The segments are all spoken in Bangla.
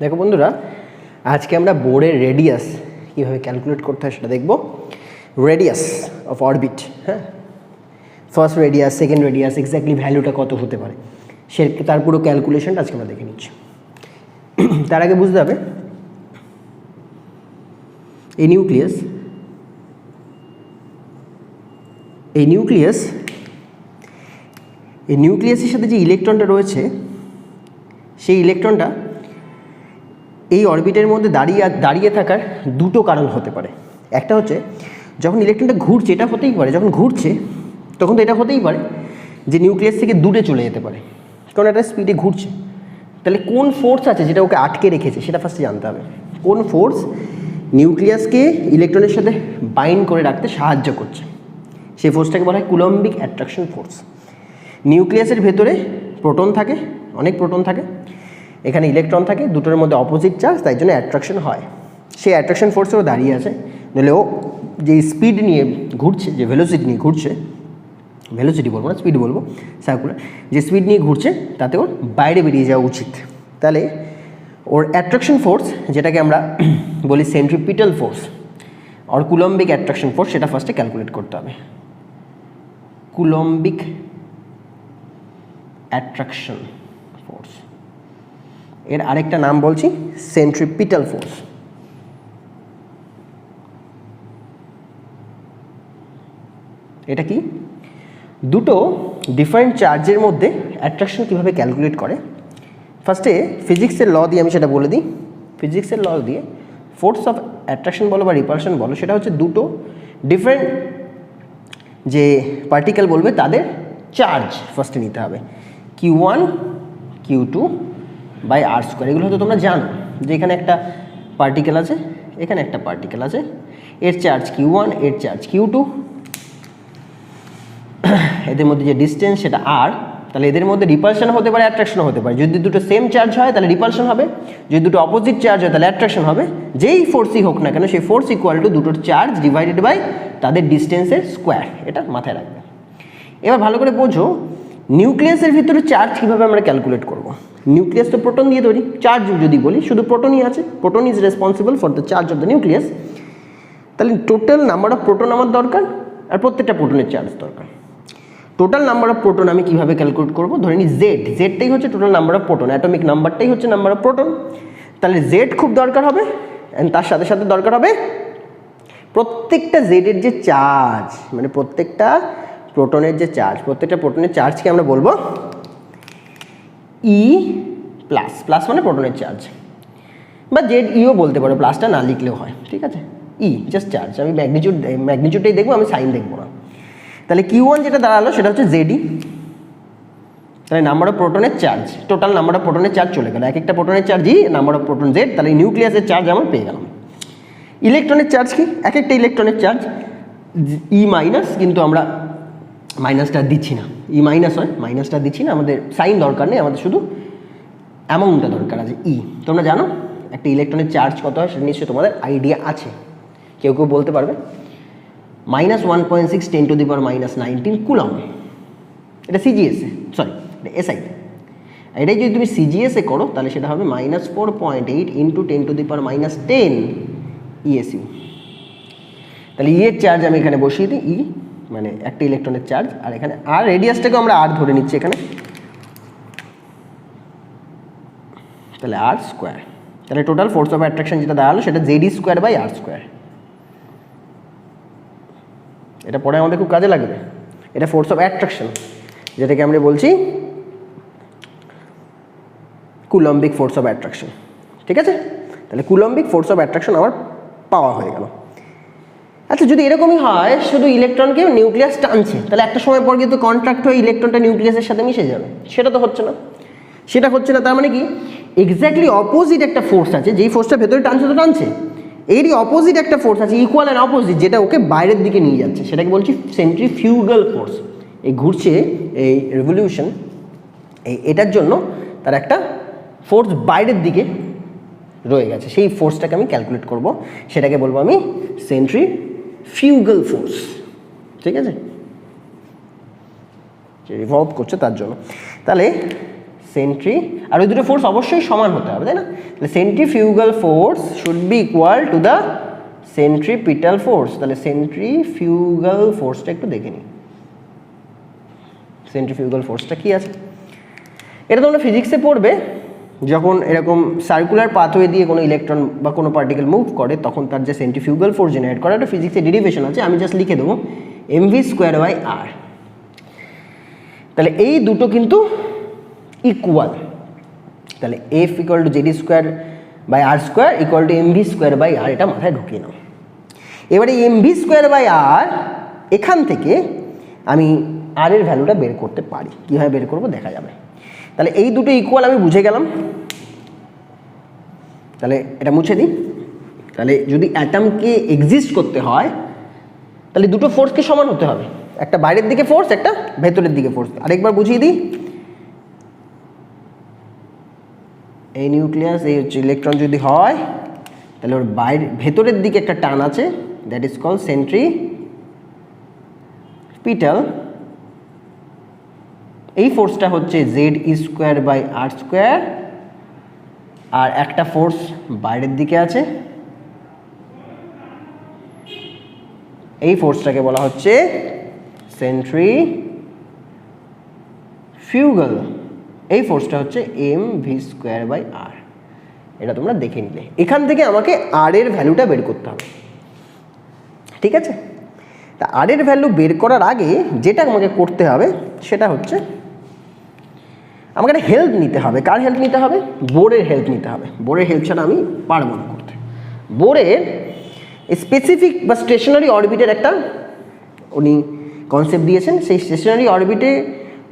দেখো বন্ধুরা, আজকে আমরা বোরের রেডিয়াস কীভাবে ক্যালকুলেট করতে হয় সেটা দেখব। রেডিয়াস অফ অরবিট, হ্যাঁ, first radius, second radius, exactly ভ্যালুটা কত হতে পারে সে তার পুরো ক্যালকুলেশনটা আজকে আমরা দেখে নিচ্ছি। তার আগে বুঝতে হবে এই নিউক্লিয়াসের সাথে যে ইলেকট্রনটা রয়েছে সেই ইলেকট্রনটা এই অরবিটের মধ্যে দাঁড়িয়ে থাকার দুটো কারণ হতে পারে। একটা হচ্ছে যখন ইলেকট্রনটা ঘুরছে, এটা হতেই পারে যখন ঘুরছে তখন তো এটা হতেই পারে যে নিউক্লিয়াস থেকে দূরে চলে যেতে পারে, কারণ এটা স্পিডে ঘুরছে। তাহলে কোন ফোর্স আছে যেটা ওকে আটকে রেখেছে সেটা ফার্স্টে জানতে হবে। কোন ফোর্স নিউক্লিয়াসকে ইলেকট্রনের সাথে বাইন্ড করে রাখতে সাহায্য করছে, সেই ফোর্সটাকে বলা হয় কুলম্বিক অ্যাট্রাকশন ফোর্স। নিউক্লিয়াসের ভেতরে প্রোটন থাকে, অনেক প্রোটন থাকে, এখানে ইলেকট্রন থাকে, দুটোর মধ্যে অপোজিট চার্জ, তাই জন্য অ্যাট্রাকশন হয়। সেই অ্যাট্রাকশন ফোর্সেও দাঁড়িয়ে আছে, নইলে ও যে স্পিড নিয়ে ঘুরছে, যে ভেলোসিটি নিয়ে ঘুরছে, ভেলোসিটি বলবো না, স্পিড বলবো, সার্কুলার, যে স্পিড নিয়ে ঘুরছে তাতে ওর বাইরে বেরিয়ে যাওয়া উচিত। তাহলে ওর অ্যাট্রাকশন ফোর্স, যেটাকে আমরা বলি সেন্ট্রিপিটাল ফোর্স আর কুলম্বিক অ্যাট্রাকশন ফোর্স, সেটা ফার্স্টে ক্যালকুলেট করতে হবে। কুলম্বিক অ্যাট্রাকশন ফোর্স, এর আরেকটা নাম বলছি সেন্ট্রিপিটাল ফোর্স। এটা কি? দুটো ডিফারেন্ট চার্জের মধ্যে অ্যাট্রাকশন কীভাবে ক্যালকুলেট করে, ফার্স্টে ফিজিক্সের ল দিয়ে আমি সেটা বলে দিই। ফিজিক্সের ল দিয়ে ফোর্স অফ অ্যাট্রাকশন বলো বা রিপালশন বলো, সেটা হচ্ছে দুটো ডিফারেন্ট যে পার্টিকেল বলবে তাদের চার্জ ফার্স্টে নিতে হবে, Q1 Q2 by r square. এগুলো হয়তো তোমরা জানো যে এখানে একটা পার্টিকেল আছে, এখানে একটা পার্টিকেল আছে, এর চার্জ Q1, এর চার্জ Q2, এদের মধ্যে যে ডিস্টেন্স সেটা আর। তাহলে এদের মধ্যে রিপালশন হতে পারে, অ্যাট্রাকশন হতে পারে। যদি দুটো সেম চার্জ হয় তাহলে রিপালশন হবে, যদি দুটো অপোজিট চার্জ হয় তাহলে অ্যাট্রাকশন হবে। যেই ফোর্সই হোক না কেন সেই ফোর্স ইকুয়াল টু দুটোর চার্জ ডিভাইডেড বাই তাদের ডিস্টেন্সের স্কোয়ার, এটা মাথায় রাখবে। এবার ভালো করে বোঝো নিউক্লিয়াসের ভিতরে চার্জ কীভাবে আমরা ক্যালকুলেট করব। নিউক্লিয়াস তো প্রোটন দিয়ে তৈরি, চার্জ যদি বলি শুধু প্রোটনই আছে, proton is responsible for the charge of the nucleus. তাহলে টোটাল নাম্বার অফ প্রোটন আমার দরকার আর প্রত্যেকটা প্রোটনের চার্জ দরকার। টোটাল নাম্বার অফ প্রোটন আমি কীভাবে ক্যালকুলেট করবো, ধরে নিই জেডটাই হচ্ছে total number of proton, atomic নাম্বারটাই হচ্ছে নাম্বার অফ প্রোটন। তাহলে জেড খুব দরকার হবে, অ্যান্ড তার সাথে সাথে দরকার হবে প্রত্যেকটা জেডের যে চার্জ, মানে প্রত্যেকটা প্রোটনের যে চার্জ, প্রত্যেকটা প্রোটনের চার্জকে আমরা বলবো ই প্লাস, প্লাস মানে প্রোটনের চার্জ, বা জেড ইও বলতে পারো, প্লাসটা না লিখলেও হয়, ঠিক আছে। ই জাস্ট চার্জ, আমি ম্যাগনিচিউডটাই দেখবো, আমি সাইন দেখবো না। তাহলে Q1 যেটা দাঁড়ালো সেটা হচ্ছে জেডই। তাহলে নাম্বার অফ প্রোটনের চার্জ, টোটাল নাম্বার অফ প্রোটনের চার্জ চলে গেল, এক একটা প্রোটনের charge e, number of proton Z. তাহলে নিউক্লিয়াসের চার্জ আমার পেয়ে গেলাম। ইলেকট্রনের চার্জ কি? এক একটা ইলেকট্রনের চার্জ ই মাইনাস, কিন্তু আমরা মাইনাসটা দিচ্ছি না, ই মাইনাস হয়, মাইনাসটা দিচ্ছি না, আমাদের সাইন দরকার নেই, আমাদের শুধু অ্যামাউন্টটা দরকার আছে ই। তোমরা জানো একটা ইলেকট্রনের চার্জ কত হয় সেটা নিশ্চয়ই তোমাদের আইডিয়া আছে, কেউ কেউ বলতে পারবে। -1.6 10⁻⁻19 কুলম, এটা সিজিএসে, সরি এটা এসআই। এটাই যদি তুমি সিজিএসে করো তাহলে সেটা হবে -4.8 × 10⁻10 ইএসইউ। তাহলে ই এর চার্জ আমি এখানে বসিয়ে দিই, ই মানে একটা ইলেকট্রনের চার্জ, আর এখানে আর রেডিয়াসটাকে আমরা আর ধরে নিচ্ছি এখানে, তাহলে আর স্কোয়ার। তাহলে টোটাল ফোর্স অফ অ্যাট্রাকশন যেটা দাঁড়ালো সেটা ZD square by r square. এটা পরে আমাদের খুব কাজে লাগবে। এটা ফোর্স অফ অ্যাট্রাকশন, যেটাকে আমরা বলছি কুলম্বিক ফোর্স অফ অ্যাট্রাকশন, ঠিক আছে। তাহলে কুলম্বিক ফোর্স অফ অ্যাট্রাকশন আমার পাওয়া হয়ে গেল। আচ্ছা, যদি এরকমই হয় শুধু ইলেকট্রনকে নিউক্লিয়াস টানছে, তাহলে একটা সময় পর কিন্তু কন্ট্রাক্ট হয়ে ইলেকট্রনটা নিউক্লিয়াসের সাথে মিশে যাবে, সেটা তো হচ্ছে না। সেটা হচ্ছে না, তার মানে কি এক্স্যাক্টলি অপোজিট একটা ফোর্স আছে, যেই ফোর্সটা ভেতরে টানছে তো টানছে, এরই অপোজিট একটা ফোর্স আছে, ইকুয়াল অ্যান্ড অপোজিট, যেটা ওকে বাইরের দিকে নিয়ে যাচ্ছে, সেটাকে বলছি সেন্ট্রিফিউগাল ফোর্স। এই ঘুরছে, এই রেভলিউশন, এটার জন্য তার একটা ফোর্স বাইরের দিকে রয়ে গেছে, সেই ফোর্সটাকে আমি ক্যালকুলেট করব, সেটাকে বলবো আমি সেন্ট্রিফিউগাল ফোর্স, ঠিক আছে, রিভলভ করছে তার জন্য। তাহলে সেন্ট্রি, আর ওই দুটো ফোর্স অবশ্যই সমান হতে হবে, তাই না? তাহলে centrifugal force should be equal to the centripetal force. তাহলে সেন্ট্রিফিউগাল ফোর্সটা একটু দেখে নিই, সেন্ট্রিফিউগাল ফোর্সটা কি আছে। এটা তোমরা ফিজিক্সে পড়বে, যখন এরকম সার্কুলার পাথওয়ে দিয়ে কোনো ইলেকট্রন বা কোনো পার্টিকেল মুভ করে তখন তার যে সেন্ট্রিফিউগাল ফোর্স জেনারেট করে, একটা ফিজিক্সের ডেরিভেশন আছে, আমি জাস্ট লিখে দেবো mv²/r। তাহলে এই দুটো কিন্তু ইকুয়াল, তাহলে F = ZD²/r² = mv²/r, এটা মাথায় ঢুকিয়ে নাও। এবারে mv²/r এখান থেকে আমি r এর ভ্যালুটা বের করতে পারি, কীভাবে বের করবো দেখা যাবে। তাহলে এই দুটো ইকুয়াল আমি বুঝে গেলাম, তাহলে এটা মুছে দিই। তাহলে যদি অ্যাটমকে এক্সিস্ট করতে হয় তাহলে দুটো ফোর্সকে সমান হতে হবে, একটা বাইরের দিকে ফোর্স, একটা ভেতরের দিকে ফোর্স। আরেকবার বুঝিয়ে দিই, এই নিউক্লিয়াস, এই হচ্ছে ইলেকট্রন যদি হয় তাহলে ওর ভেতরের দিকে একটা টান আছে, দ্যাট ইজ কল্ড সেন্ট্রিপিটাল। এই ফোর্সটা হচ্ছে Ze²/r², আর একটা ফোর্স বাইরের দিকে আছে, এই ফোর্সটাকে বলা হচ্ছে সেন্ট্রিফিউগাল। এই ফোর্সটা হচ্ছে mv²/r। এটা তোমরা দেখে নিলে। এখান থেকে আমাকে r এর ভ্যালুটা বের করতে হবে, ঠিক আছে? তা r এর ভ্যালু বের করার আগে যেটা আমাকে করতে হবে সেটা হচ্ছে আমাকে একটা হেল্প নিতে হবে। কার হেল্প নিতে হবে? বোরের হেল্প নিতে হবে। বোরের হেল্প ছাড়া আমি পারবো না করতে। বোরের স্পেসিফিক বা স্টেশনারি অরবিটের একটা উনি কনসেপ্ট দিয়েছেন। সেই স্টেশনারি অরবিটে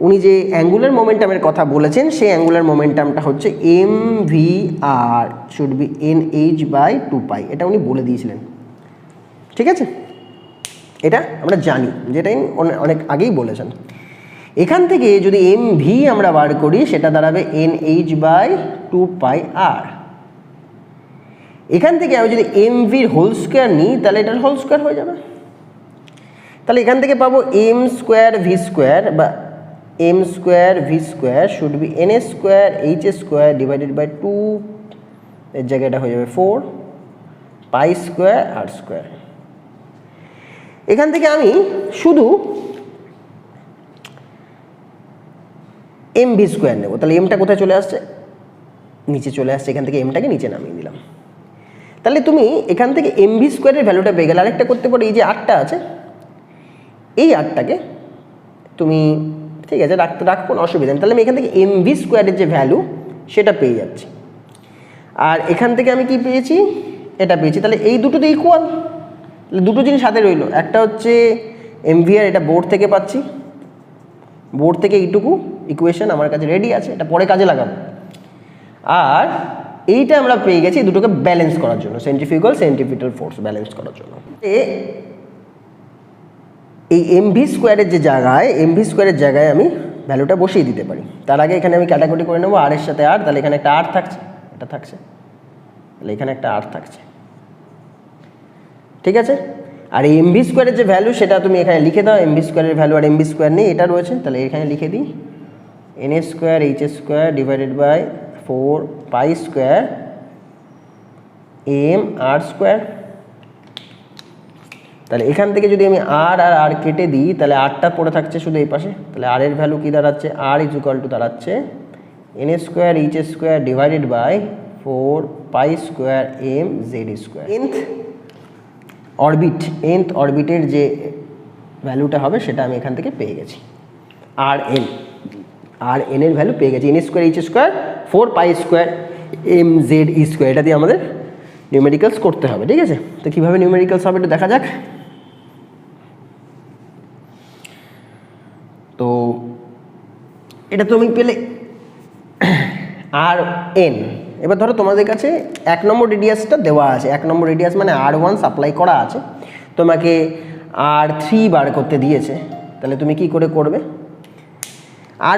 উনি যে অ্যাঙ্গুলার মোমেন্টামের কথা বলেছেন, সেই অ্যাঙ্গুলার মোমেন্টামটা হচ্ছে mvr শুড বি nh/2π। এটা উনি বলে দিয়েছিলেন, ঠিক আছে? এটা আমরা জানি, যেটা অনেক আগেই বলেছেন। এখান থেকে যদি mv আমরা বার করি সেটা দাঁড়াবে nh/2πr। এখান থেকে আমি যদি mv এর হোল স্কোয়ার নিই তাহলে এটার হোল স্কোয়ার হয়ে যাবে। তাহলে এখান থেকে পাবো m²v² বা m²v² শুড বি n²h²/2, এর জায়গায় এটা হয়ে যাবে 4π²r²। এখান থেকে আমি শুধু mv² নেব। তাহলে এমটা কোথায় চলে আসছে? নিচে চলে আসছে। এখান থেকে এমটাকে নিচে নামিয়ে দিলাম। তাহলে তুমি এখান থেকে mv² এর ভ্যালুটা পেয়ে গেলে। আরেকটা করতে পারো, এই যে আরটা আছে, এই আরটাকে তুমি ঠিক আছে রাখবো না, অসুবিধা নেই। তাহলে আমি এখান থেকে mv² এর যে ভ্যালু সেটা পেয়ে যাচ্ছি, আর এখান থেকে আমি কি পেয়েছি? এটা পেয়েছি। তাহলে এই দুটো তো ইকুয়াল। তাহলে দুটো জিনিস হাতে রইলো, একটা হচ্ছে mvr, এটা বোর্ড থেকে পাচ্ছি, বোর্ড থেকে এইটুকু ইকুয়েশন আমার কাছে রেডি আছে, এটা পরে কাজে লাগাবো। আর এইটা আমরা পেয়ে গেছি দুটোকে ব্যালেন্স করার জন্য, সেন্ট্রিফিউগাল সেন্ট্রিপিটাল ফোর্স ব্যালেন্স করার জন্য। এই mv² এর যে জায়গায়, mv² এর জায়গায় আমি ভ্যালুটা বসিয়ে দিতে পারি। তার আগে এখানে আমি ক্যাটাগরি করে নেবো r এর সাথে r। তাহলে এখানে একটা r থাকছে, এটা থাকছে, তাহলে এখানে একটা r থাকছে, ঠিক আছে? আর এই mv² এর যে ভ্যালু সেটা তুমি এখানে লিখে দাও। mv² এর ভ্যালু আর mv² নেই, এটা রয়েছে, তাহলে এখানে লিখে দিই n²h²/4π²mr²। তাহলে এখান থেকে যদি আমি r আর r কেটে দিই তাহলে rটা পড়ে থাকছে শুধু এই পাশে। তাহলে r এর ভ্যালু কি দাঁড়াচ্ছে? r = দাঁড়াচ্ছে n²h²/4π²mz²। nth অরবিটের যে ভ্যালুটা হবে সেটা আমি এখান থেকে পেয়ে গেছি, rn এর ভ্যালু পেয়ে গেছি, n²h²4π²mz²। এটা দিয়ে আমাদের নিউমেরিক্যালস করতে হবে, ঠিক আছে? তো কীভাবে নিউমেরিক্যালস হবে একটু দেখা যাক। তো এটা তুমি পেলে rn। এবার ধরো তোমাদের কাছে 1 নম্বর রেডিয়াসটা দেওয়া আছে, 1 নম্বর রেডিয়াস মানে r1 সাপ্লাই করা আছে, তোমাকে r3 বার করতে দিয়েছে। তাহলে তুমি কি করে করবে?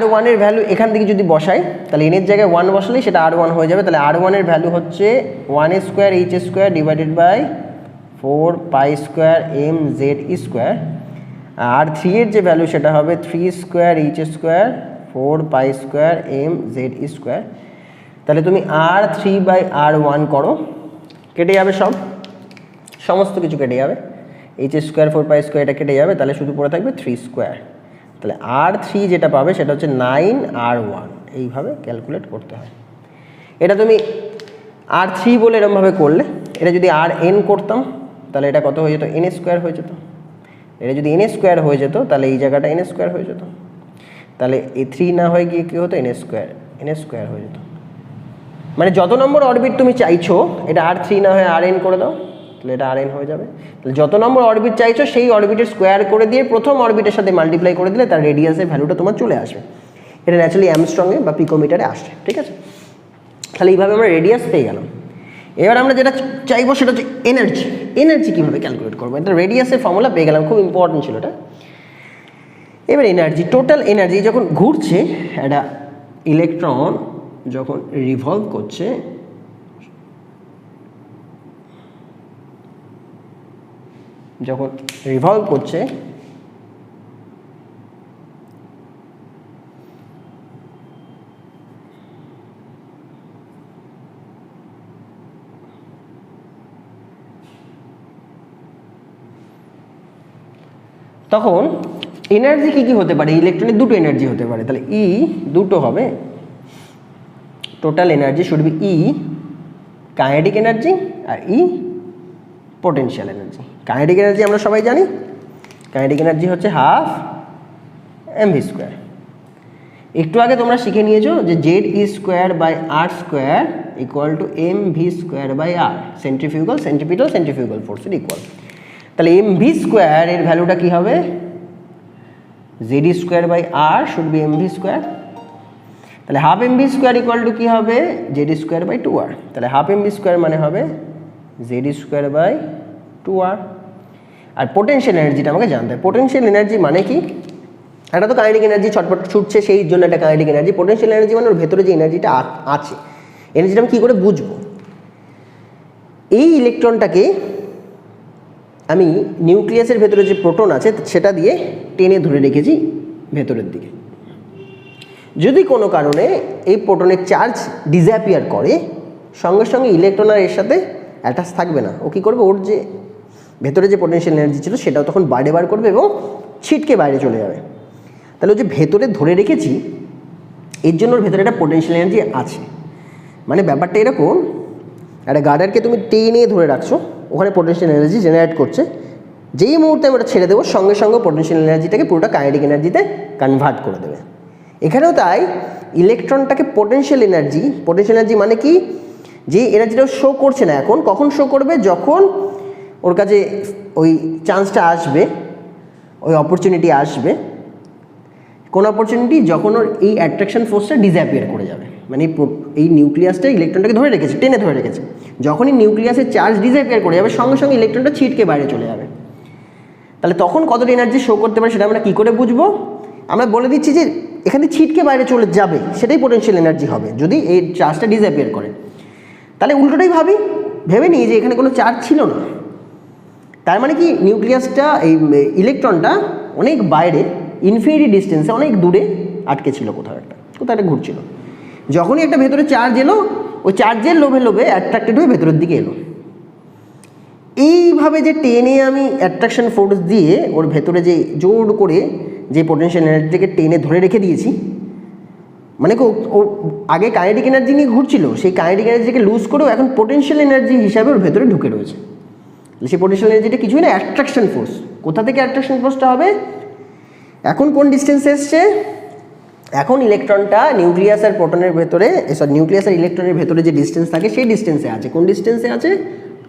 r1 এর ভ্যালু এখান থেকে যদি বসাই তাহলে n এর জায়গায় 1 বসালেই সেটা r1 হয়ে যাবে। তাহলে r1 এর ভ্যালু হচ্ছে 1² h²/4π²mz²। আর r3 এর যে ভ্যালু সেটা হবে 3² h² 4π² mz²। তাহলে তুমি r3/r1 করো, কেটে যাবে সমস্ত কিছু কেটে যাবে, h² 4π² এটা কেটে যাবে, তাহলে শুধু পড়ে থাকবে 3²। তাহলে r3 যেটা পাবে সেটা হচ্ছে 9r1। এইভাবে ক্যালকুলেট করতে হয়। এটা তুমি r3 বলে এরকমভাবে করলে, এটা যদি rn করতাম তাহলে এটা কত হয়ে যেত, n² হয়ে যেত। এটা যদি n² হয়ে যেত তাহলে এই জায়গাটা n² হয়ে যেত, তাহলে এই 3 না হয়ে গিয়ে কী হতো, n² হয়ে যেত। মানে যত নম্বর অরবিট তুমি চাইছো, এটা r3 না হয়ে rn করে দাও, তাহলে এটা rn হয়ে যাবে। তাহলে যত নম্বর অরবিট চাইছো সেই অরবিটের স্কোয়ার করে দিয়ে প্রথম অরবিটের সাথে মাল্টিপ্লাই করে দিলে তার রেডিয়াসের ভ্যালুটা তোমার চলে আসবে। এটা ন্যাচারালি অ্যামস্ট্রংয়ে বা পিকোমিটারে আসছে, ঠিক আছে। তাহলে এইভাবে আমরা রেডিয়াস পেয়ে গেলাম। এবার আমরা যেটা চাইবো সেটা হচ্ছে এনার্জি কীভাবে ক্যালকুলেট করবো। এটা রেডিয়াসের ফর্মুলা পেয়ে গেলাম, খুব ইম্পর্টেন্ট ছিল এটা। এবার এনার্জি, টোটাল এনার্জি যখন ঘুরছে, একটা ইলেকট্রন যখন রিভলভ করছে, তখন এনার্জি কী হতে পারে, ইলেকট্রনের দুটো এনার্জি হতে পারে। তাহলে ই দুটো হবে, টোটাল এনার্জি শুড বি ই কাইনেটিক এনার্জি আর ই পোটেনশিয়াল এনার্জি। কাইনেটিক এনার্জি আমরা সবাই জানি, কাইনেটিক এনার্জি হচ্ছে ½ mv²। একটু আগে তোমরা শিখে নিয়েছো যে Ze²/r² = mv²/r, সেন্ট্রিপিটাল ফোর্সের ইকুয়াল। তাহলে mv² এর ভ্যালুটা কী হবে, Ze²/r শুড বি mv²। তাহলে ½ mv² কী হবে, Ze²/2r। তাহলে ½ mv² মানে হবে Ze²/2r। আর পোটেনশিয়াল এনার্জিটা আমাকে জানতে হবে। পোটেনশিয়াল এনার্জি মানে কি, একটা তো কাইনেটিক এনার্জি ছটপট ছুটছে, সেই জন্য একটা কাইনেটিক এনার্জি। পোটেনশিয়াল এনার্জি মানে ওর ভেতরে যে এনার্জিটা আছে, এনার্জিটা আমি কী করে বুঝবো। এই ইলেকট্রনটাকে আমি নিউক্লিয়াসের ভেতরে যে প্রোটন আছে সেটা দিয়ে টেনে ধরে রেখেছি ভেতরের দিকে। যদি কোনো কারণে এই প্রোটনের চার্জ ডিসঅ্যাপিয়ার করে, সঙ্গে সঙ্গে ইলেকট্রন আর এর সাথে অ্যাটাচ থাকবে না। ও কী করবে, ওর যে ভেতরে যে পোটেনশিয়াল এনার্জি ছিল সেটাও তখন বাইরে বার করবে এবং ছিটকে বাইরে চলে যাবে। তাহলে ও যে ভেতরে ধরে রেখেছি, এর জন্য ওর ভেতরে একটা পোটেনশিয়াল এনার্জি আছে। মানে ব্যাপারটা এরকম, একটা গার্ডারকে তুমি টেনে ধরে রাখছো, ওখানে পোটেনশিয়াল এনার্জি জেনারেট করছে, যেই মুহূর্তে আমি ওটা ছেড়ে দেবো সঙ্গে সঙ্গে পোটেনশিয়াল এনার্জিটাকে পুরোটা কাইনেটিক এনার্জিতে কনভার্ট করে দেবে। এখানেও তাই, ইলেকট্রনটাকে পোটেনশিয়াল এনার্জি মানে কি, যে এনার্জিটা শো করছে না এখন, কখন শো করবে, যখন ওর কাছে ওই চান্সটা আসবে, ওই অপরচুনিটি আসবে। কোন অপরচুনিটি, যখন ওর এই অ্যাট্রাকশন ফোর্সটা ডিসঅ্যাপিয়ার করে যাবে। মানে এই নিউক্লিয়াসটা ইলেকট্রনটাকে ধরে রেখেছে, টেনে ধরে রেখেছে, যখনই নিউক্লিয়াসের চার্জ ডিসঅ্যাপিয়ার করে যাবে সঙ্গে সঙ্গে ইলেকট্রনটা ছিটকে বাইরে চলে যাবে। তাহলে তখন কতটা এনার্জি শো করতে পারে সেটা আমরা কী করে বুঝবো, আমরা বলে দিচ্ছি যে এখানে ছিটকে বাইরে চলে যাবে, সেটাই পোটেনশিয়াল এনার্জি হবে যদি এই চার্জটা ডিসঅ্যাপিয়ার করে। তাহলে উল্টোটাই ভেবে নিই যে এখানে কোনো চার্জ ছিল না, তার মানে কি নিউক্লিয়াসটা, এই ইলেকট্রনটা অনেক বাইরে, ইনফিনিটি ডিস্টেন্সে, অনেক দূরে আটকে ছিল, কোথাও একটা ঘুরছিল। যখনই একটা ভেতরে চার্জ এলো, ওই চার্জের লোভে অ্যাট্রাক্টেড হয়ে ভেতরের দিকে এলো। এইভাবে যে টেনে আমি অ্যাট্রাকশন ফোর্স দিয়ে ওর ভেতরে যে জোর করে যে পোটেনশিয়াল এনার্জিটাকে টেনে ধরে রেখে দিয়েছি, মানে ও আগে কাইনেটিক এনার্জি নিয়ে ঘুরছিল, সেই কাইনেটিক এনার্জিকে লুজ করেও এখন পোটেনশিয়াল এনার্জি হিসাবে ওর ভেতরে ঢুকে রয়েছে। সেই পোটেনশিয়াল এনার্জিটা কিছুই না, অ্যাট্রাকশন ফোর্স। কোথা থেকে অ্যাট্রাকশন ফোর্সটা হবে, এখন কোন ডিস্টেন্সে এসছে, এখন ইলেকট্রনটা নিউক্লিয়াস আর প্রোটনের ভেতরে, নিউক্লিয়াস আর ইলেকট্রনের ভেতরে যে ডিস্টেন্স থাকে সেই ডিস্টেন্সে আছে। কোন ডিস্টেন্সে আছে,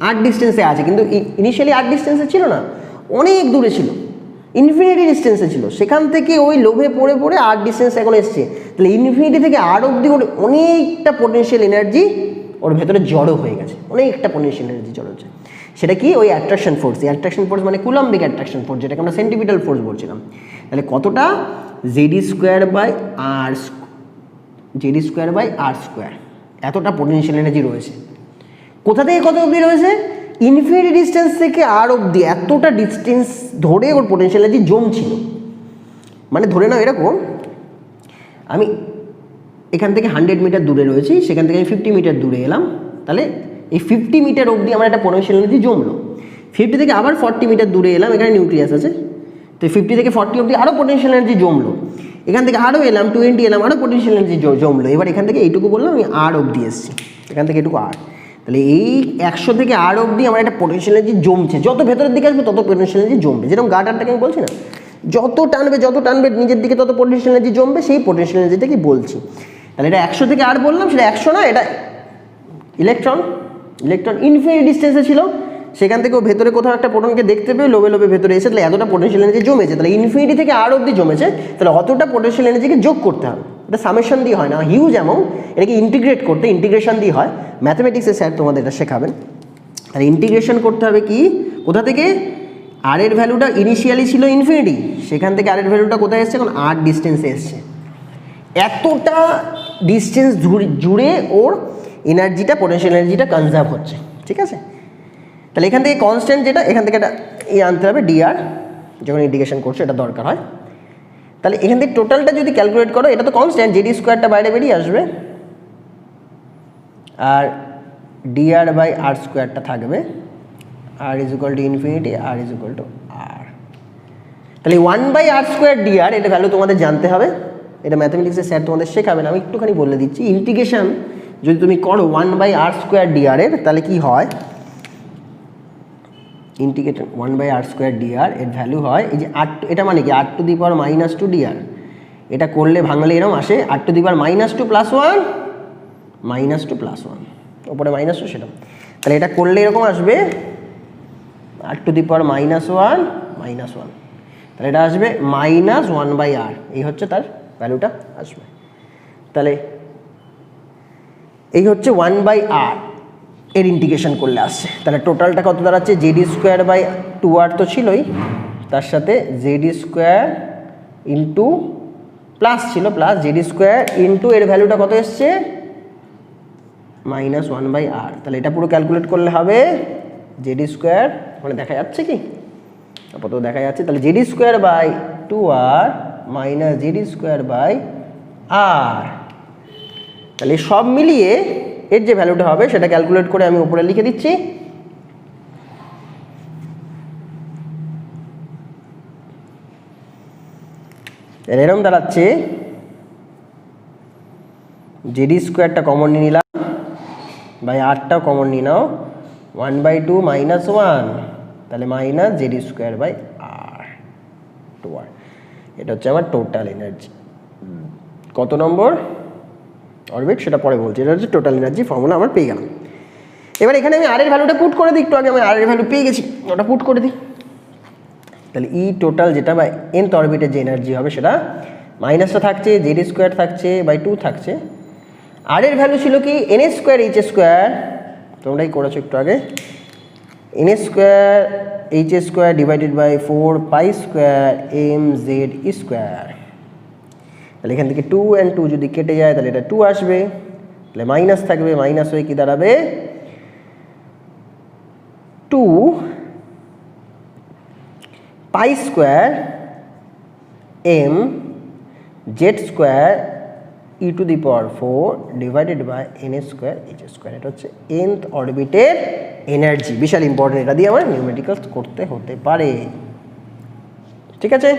8 ডিস্টেন্সে আছে। কিন্তু ইনিশিয়ালি 8 ডিস্টেন্সে ছিল না, অনেক দূরে ছিল, ইনফিনিটি ডিস্টেন্সে ছিল। সেখান থেকে ওই লোভে পড়ে 8 ডিস্টেন্স এখন এসছে। তাহলে ইনফিনিটি থেকে 8 অবধি ওর অনেকটা পোটেনশিয়াল এনার্জি ওর ভেতরে জড়ো হয়ে গেছে, অনেকটা পোটেনশিয়াল এনার্জি জড়ো হচ্ছে। সেটা কি, ওই অ্যাট্রাকশন ফোর্স। এই অ্যাট্রাকশন ফোর্স মানে কুলম্বিক অ্যাট্রাকশন ফোর্স, যেটাকে আমরা সেন্টিপিটাল ফোর্স বলছিলাম। তাহলে কতটা, Ze²/r², এতটা পোটেনশিয়াল এনার্জি রয়েছে। কোথা থেকে কত অবধি রয়েছে, ইনফিনিটি ডিস্টেন্স থেকে আর অবধি এতটা ডিস্টেন্স ধরে ওর পোটেনশিয়াল এনার্জি জমছিল। মানে ধরে নাও এরকম, আমি এখান থেকে 100 মিটার দূরে রয়েছি, সেখান থেকে আমি 50 মিটার দূরে এলাম, তাহলে এই 50 মিটার অবধি আমার একটা পোটেনশিয়াল এনার্জি জমলো। 50 থেকে আবার 40 মিটার দূরে এলাম, এখানে নিউক্লিয়াস আছে, তো 50 থেকে 40 অবধি আরও পোটেনশিয়াল এনার্জি জমলো। এখান থেকে আরও এলাম 20 এলাম, আরও পোটেনশিয়াল এনার্জি জমলো। এবার এখান থেকে এইটুকু বললাম আমি আর অবধি এসেছি, এখান থেকে এটুকু আর, তাহলে এই 100 থেকে আর অবধি আমার একটা পোটেনশিয়াল এনার্জি জমছে। যত ভেতরের দিকে আসবে তত পোটেনশিয়াল এনার্জি জমবে। যেরকম গার্ডারটাকে আমি বলছি না, যত টানবে নিজের দিকে তত পোটেনশিয়াল এনার্জি জমবে, সেই পোটেনশিয়াল এনার্জিটাকে বলছি। তাহলে এটা 100 থেকে আর বললাম, সেটা 100 না, এটা ইলেকট্রন ইনফিনিট ডিস্টেন্সে ছিল, সেখান থেকে ও ভেতরে কোথাও একটা প্রোটনকে দেখতে পেয়ে লোভে ভেতরে এসে, তাহলে এতটা পোটেনশিয়াল এনার্জি জমেছে, তাহলে ইনফিনিটি থেকে আর অবধি জমেছে, তাহলে অতটা পোটেনশিয়াল এনার্জিকে যোগ করতে হবে। এটা সামেশন দিয়ে হয় না, হিউজ অ্যামাউন্ট, এটাকে ইন্টিগ্রেট করতে ইন্টিগ্রেশন দিয়ে হয়। ম্যাথমেটিক্সে স্যার তোমাদের এটা শেখাবেন। আর ইন্টিগ্রেশন করতে হবে কি, কোথা থেকে, আর এর ভ্যালুটা ইনিশিয়ালি ছিল ইনফিনিটি, সেখান থেকে আর এর ভ্যালুটা কোথায় এসছে, এখন আর ডিস্টেন্সে এসছে। এতটা ডিস্টেন্স জুড়ে ওর এনার্জিটা, পোটেনশিয়াল এনার্জিটা কনজার্ভ হচ্ছে, ঠিক আছে। তাহলে এখান থেকে কনস্ট্যান্ট যেটা, এখান থেকে এটা আনতে হবে ডিআর, যখন ইন্টিগ্রেশন করছো এটা দরকার হয়। তাহলে এখান থেকে টোটালটা যদি ক্যালকুলেট করো, এটা তো কনস্ট্যান্ট, জেডি স্কোয়ারটা বাইরে বেরিয়ে আসবে, আর ডিআর বাই আর স্কোয়ারটা থাকবে, r is equal to infinity, r is equal to r. তাহলে 1/r স্কোয়ার ডিআর, এটা ভ্যালু তোমাদের জানতে হবে, এটা ম্যাথমেটিক্সে স্যার তোমাদের শেখাবেন, আমি একটুখানি বলে দিচ্ছি। ইন্টিগ্রেশন যদি তুমি করো 1/r স্কোয়ার ডিআর এর, তাহলে কি হয়, ইন্টিগ্রেটেড 1/r স্কোয়ার ডিআর এর ভ্যালু হয় এই যে আর, এটা মানে কি r⁻² ডিআর, এটা করলে ভাঙলে এরকম আসে r⁻² +1 -2 ওপরে -2 সেটা, তাহলে এটা করলে এরকম আসবে r⁻1 তাহলে এটা আসবে -1/r, এই হচ্ছে তার ভ্যালুটা আসবে। তাহলে এই হচ্ছে 1/r এর ইন্টিগ্রেশন করলে আসছে। তাহলে টোটালটা কত দাঁড়াচ্ছে, জেডি স্কোয়ার বাই 2r তো ছিলই, তার সাথে জেডি স্কোয়ার ইন্টু প্লাস ছিল, প্লাস জেডি স্কোয়ার ইন্টু এর ভ্যালুটা কত এসছে, -1/r। তাহলে এটা পুরো ক্যালকুলেট করলে হবে জেডি স্কোয়ার, মানে দেখা যাচ্ছে কি, আপাতত দেখা যাচ্ছে। তাহলে Z e square by 2r minus JD square by r, তাহলে সব মিলিয়ে এর যে ভ্যালুটা হবে সেটা ক্যালকুলেট করে আমি উপরে লিখে দিচ্ছি। এরকম দাঁড়াচ্ছে, জেডি স্কোয়ারটা কমন নিয়ে নিলাম, বাই আরটাও কমন নিয়ে নাও, 1/2 -1, তাহলে minus JD square by r 2r। এটা হচ্ছে আমার টোটাল এনার্জি। কত নম্বর অরবিট সেটা পরে বলছি, এটা হচ্ছে টোটাল এনার্জি ফর্মুলা আমার পেয়ে গেলাম। এবার এখানে আমি আর এর ভ্যালুটা পুট করে দিই, একটু আগে আমি আর এর ভ্যালু পেয়ে গেছি, ওটা পুট করে দিই। তাহলে ই টোটাল যেটা বা nth অরবিটের যে এনার্জি হবে সেটা মাইনাসটা থাকছে, জেডি স্কোয়ার থাকছে বাই 2 থাকছে। আর এর ভ্যালু ছিল কি এনএ স্কোয়ার এইচ স্কোয়ার, তোমরাই করেছো একটু আগে, NA square H square divided by 4π² mz square. তাহলে এখান থেকে 2 and 2 যদি কেটে যায় তাহলে এটা 2 আসবে, তাহলে মাইনাস থাকবে, মাইনাস হয়ে কি দাঁড়াবে 2π² mz² e⁴ divided by n square H square. এটা হচ্ছে nth অরবিটের এনার্জি, বিশাল ইম্পর্টেন্ট, এটা দিয়ে আমার নিউমেরিক্যালস করতে হতে পারে, ঠিক আছে।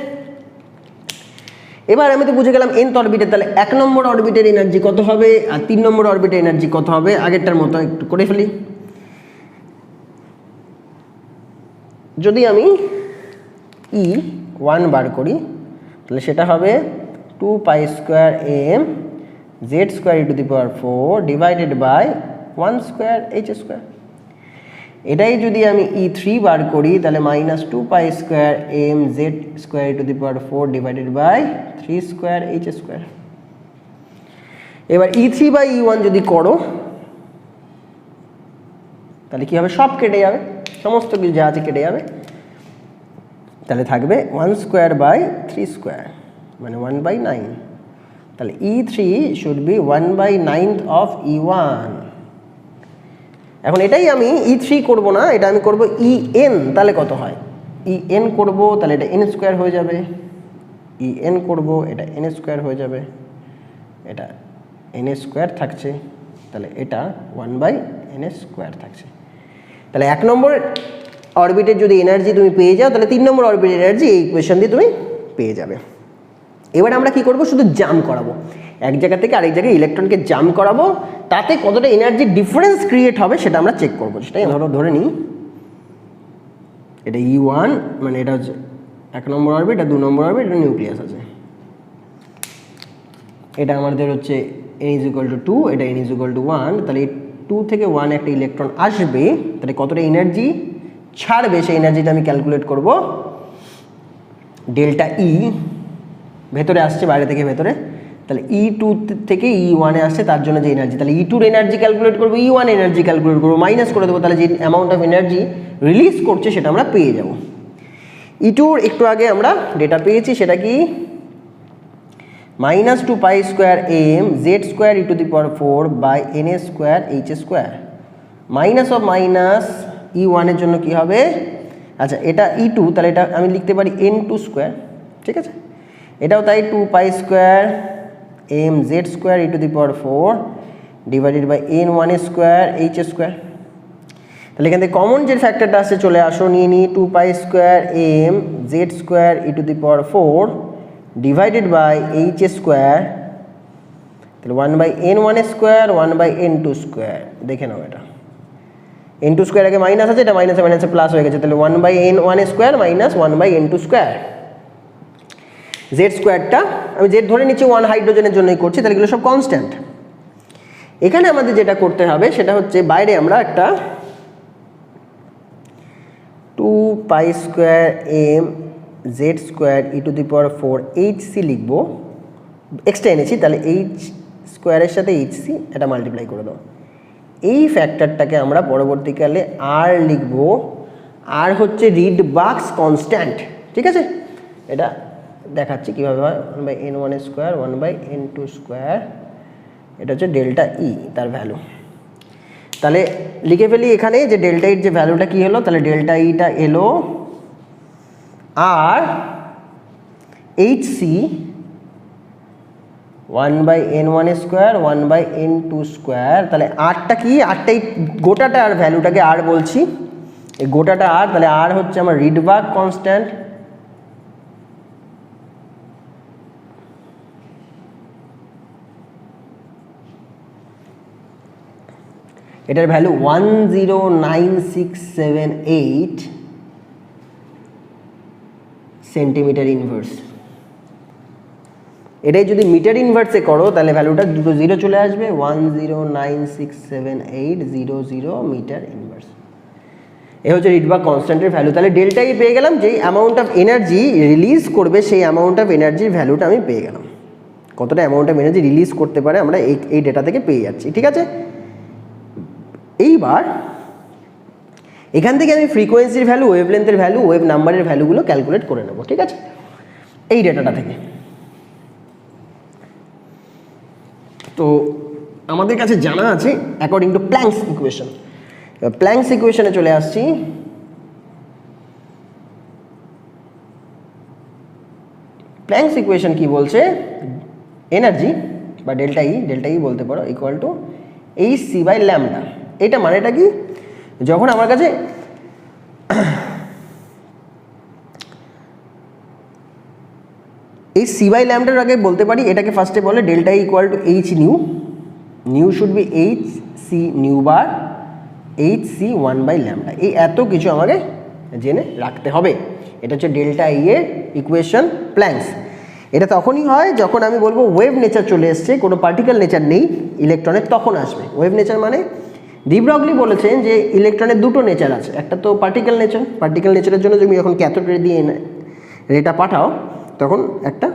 এবার আমি তো বুঝে গেলাম nth অরবিটের, তাহলে 1 নম্বর অরবিটের এনার্জি কত হবে আর 3 নম্বর অরবিটের এনার্জি কত হবে, আগেরটার মতো একটু করে ফেলি। যদি আমি E1 বার করি তাহলে সেটা হবে 2π² mz² e⁴ divided by 1² h²। এটাই যদি আমি E3 বার করি তাহলে -2π² mz² e⁴ divided by 3² h²। এবার E3 বাই E1 যদি করো তাহলে কি হবে, সব কেটে যাবে, সমস্ত কিছু যা আছে কেটে যাবে, তাহলে থাকবে 1² বাই 3² মানে 1/9। তাহলে E3 should be 1/9 of E1। এখন এটাই আমি E3 করব না, এটা আমি করব En, তাহলে কত হয়, En করব তাহলে এটা n² হয়ে যাবে, En করব এটা n² হয়ে যাবে, এটা এনএ স্কোয়ার থাকছে, তাহলে এটা 1/ns স্কোয়ার থাকছে। তাহলে 1 নম্বর অরবিটের যদি এনার্জি তুমি পেয়ে যাও, তাহলে 3 নম্বর অরবিটের এনার্জি এই ইকুয়েশন দিয়ে তুমি পেয়ে যাবে। এবার আমরা কি করব, শুধু জাম্প করাবো, এক জায়গা থেকে আরেক জায়গায় ইলেকট্রনকে জাম্প করাবো, তাতে কতটা এনার্জি ডিফারেন্স ক্রিয়েট হবে সেটা আমরা চেক করবো। সেটাই ধরে নিই এটা E1, মানে এটা হচ্ছে 1 নম্বর অরবিট, এটা 2 নম্বর অরবিট, এটা নিউক্লিয়াস আছে। এটা আমাদের হচ্ছে n=2, এটা n=1, তাহলে 2 থেকে 1 একটা ইলেকট্রন আসবে, তাহলে কতটা এনার্জি ছাড়বে সেই এনার্জিটা আমি ক্যালকুলেট করব। ডেল্টা ই ভেতরে আসছে বাইরে থেকে ভেতরে, তাহলে E2 থেকে E1 এ আসছে, তার জন্য যে এনার্জি, তাহলে E2 এর এনার্জি ক্যালকুলেট করবো, E1 এনার্জি ক্যালকুলেট করবো, মাইনাস করে দেবো, তাহলে যে অ্যামাউন্ট অফ এনার্জি রিলিজ করছে সেটা আমরা পেয়ে যাব। E2 একটু আগে আমরা ডেটা পেয়েছি, সেটা কি -2 pi square m z square e⁴/n² h²। Minus of minus E1 এর জন্য কি হবে, আচ্ছা এটা E2, তাহলে এটা আমি লিখতে পারি n² স্কোয়ার, ঠিক আছে। এটাও তাই 2 pi square m z² e⁴/n1² h²। তাহলে এখান থেকে কমন যে ফ্যাক্টরটা আসছে চলে আসো, নিয়ে নিই 2 pi square m z² e⁴ divided by h², তাহলে 1/n1² 1/n2²। দেখে নাও এটা n2² আগে মাইনাস আছে, এটা মাইনাসে মাইনাসে প্লাস হয়ে গেছে, তাহলে 1/n1² মাইনাস 1/n2²। z²টা আমি z ধরে নিচ্ছি, 1 হাইড্রোজেনের জন্যই করছি, তাহলে এগুলো সব কনস্ট্যান্ট। এখানে আমাদের যেটা করতে হবে সেটা হচ্ছে বাইরে আমরা একটা 2 pi square m z² e⁴ hc লিখবো, এক্সট্রা এনেছি, তাহলে h² এর সাথে hc এটা মাল্টিপ্লাই করে দাও। এই ফ্যাক্টরটাকে আমরা পরবর্তীকালে r লিখবো, r হচ্ছে রিডবার্গস কনস্ট্যান্ট, ঠিক আছে। এটা দেখাচ্ছি কীভাবে হয়, 1/n1² 1/n2², এটা হচ্ছে ডেল্টা ই তার ভ্যালু। তাহলে লিখে ফেলি এখানে যে ডেল্টা ইর যে ভ্যালুটা কী হলো, তাহলে ডেল্টা ইটা এলো আর hc 1/n1² 1/n2²। তাহলে আরটা কি, আরটাই গোটাটা আর ভ্যালুটাকে আর বলছি, এই গোটাটা আর, তাহলে আর হচ্ছে আমার রিডবার্গ কনস্ট্যান্ট, এটার ভ্যালু 109,678 সেন্টিমিটার ইনভার্স। এটাই যদি মিটার ইনভার্সে করো তাহলে ভ্যালুটা দুটো জিরো চলে আসবে, 109,67800 মিটার ইনভার্স। এ হচ্ছে রিডবার্গ কনস্ট্যান্টের ভ্যালু। তাহলে ডেল্টা ই পেয়ে গেলাম, যেই অ্যামাউন্ট অফ এনার্জি রিলিজ করবে সেই অ্যামাউন্ট অফ এনার্জির ভ্যালুটা আমি পেয়ে গেলাম, কতটা অ্যামাউন্ট অফ এনার্জি রিলিজ করতে পারে আমরা এই ডেটা থেকে পেয়ে যাচ্ছি, ঠিক আছে। এইবার এখান থেকে আমি ফ্রিকোয়েন্সির ভ্যালু, ওয়েভলেন্থের ভ্যালু, ওয়েভ নাম্বারের ভ্যালুগুলো ক্যালকুলেট করে নেব, ঠিক আছে, এই ডেটাটা থেকে। তো আমাদের কাছে জানা আছে according to planks equation. Planks ইকুয়েশনে চলে আসছি। প্ল্যাঙ্কস ইকুয়েশন কি বলছে, এনার্জি বা ডেল্টা ই বলতে পারো ইকুয়াল টু hc/λ। এটা মানেটা কি, যখন আমার কাছে এই c/λ আগে বলতে পারি, এটাকে ফার্স্টে বলে delta equal to h new, new should be hc new bar hc 1/λ। এই এত কিছু আমাকে জেনে রাখতে হবে। এটা হচ্ছে ডেল্টা ই এর ইকুয়েশন প্ল্যাঙ্কস। এটা তখনই হয় যখন আমি বলবো ওয়েভ নেচার চলে এসছে, কোনো পার্টিকেল নেচার নেই ইলেকট্রনের, তখন আসবে ওয়েভ নেচার। মানে ডি ব্রগলি বলেছেন যে ইলেকট্রনের দুটো নেচার আছে, একটা তো পার্টিকেল নেচার, পার্টিকেল নেচারের জন্য তুমি যখন ক্যাথোড রে দিয়ে রেটা পাঠাও তখন একটা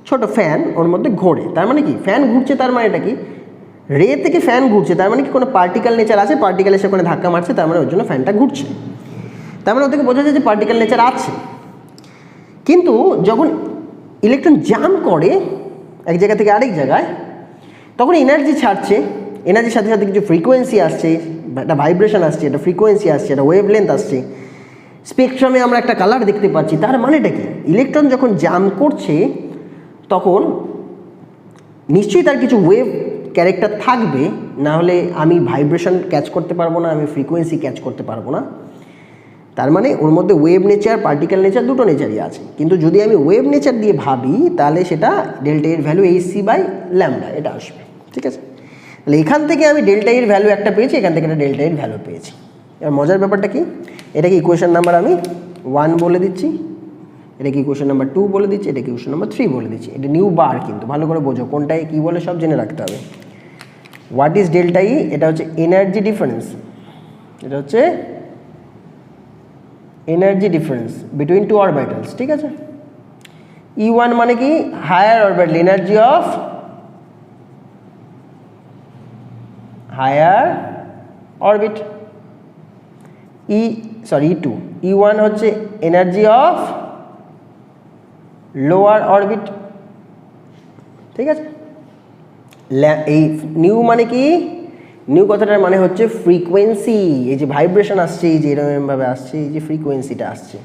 ছোট ফ্যান ওর মধ্যে ঘোরে, তার মানে কি ফ্যান ঘুরছে, তার মানে এটা কি রে থেকে ফ্যান ঘুরছে, তার মানে কি কোনো পার্টিকেল নেচার আছে, পার্টিকেল এসে ওখানে ধাক্কা মারছে, তার মানে ওর জন্য ফ্যানটা ঘুরছে, তার মানে ওদেরকে বোঝা যায় যে পার্টিকেল নেচার আছে। কিন্তু যখন ইলেকট্রন জাম্প করে এক জায়গা থেকে আরেক জায়গায়, তখন এনার্জি ছাড়ছে, এনার্জির সাথে সাথে কিছু ফ্রিকোয়েন্সি আসছে, একটা ভাইব্রেশন আসছে, একটা ফ্রিকোয়েন্সি আসছে, একটা ওয়েভলেন্থ আসছে, স্পেকট্রামে আমরা একটা কালার দেখতে পাচ্ছি। তার মানেটা কি, ইলেকট্রন যখন জাম্প করছে তখন নিশ্চয়ই তার কিছু ওয়েভ ক্যারেক্টার থাকবে, না হলে আমি ভাইব্রেশন ক্যাচ করতে পারবো না, আমি ফ্রিকোয়েন্সি ক্যাচ করতে পারবো না। তার মানে ওর মধ্যে ওয়েভ নেচার, পার্টিকেল নেচার দুটো নেচারই আছে। কিন্তু যদি আমি ওয়েভ নেচার দিয়ে ভাবি তাহলে সেটা ডেল্টা এর ভ্যালু এইচসি বাই ল্যামডা এটা আসবে, ঠিক আছে। তাহলে এখান থেকে আমি ডেল্টা এর ভ্যালু একটা পেয়েছি, এখান থেকে একটা ডেল্টা এর ভ্যালু পেয়েছি। এবার মজার ব্যাপারটা কি, এটাকে ইকুয়েশন নাম্বার আমি 1 বলে দিচ্ছি, এটাকে ইকুয়েশন নাম্বার 2 বলে দিচ্ছি, এটাকে ইকুয়েশন নাম্বার 3 বলে দিচ্ছি। এটা নিউ বার, কিন্তু ভালো করে বোঝো কোনটায় কী বলে সব জেনে রাখতে হবে। What is delta E? এটা হচ্ছে এনার্জি ডিফারেন্স, এটা হচ্ছে energy difference between two orbitals, ঠিক আছে। E1 মানে কি, higher orbital energy of higher orbit. E2 E1 হচ্ছে এনার্জি অফ লোয়ার অরবিট, ঠিক আছে। এই নিউ মানে কি, নিউ কথাটার মানে হচ্ছে ফ্রিকোয়েন্সি। এই যে ভাইব্রেশন আসছে, এই যে এরকমভাবে আসছে, এই যে ফ্রিকোয়েন্সিটা আসছে,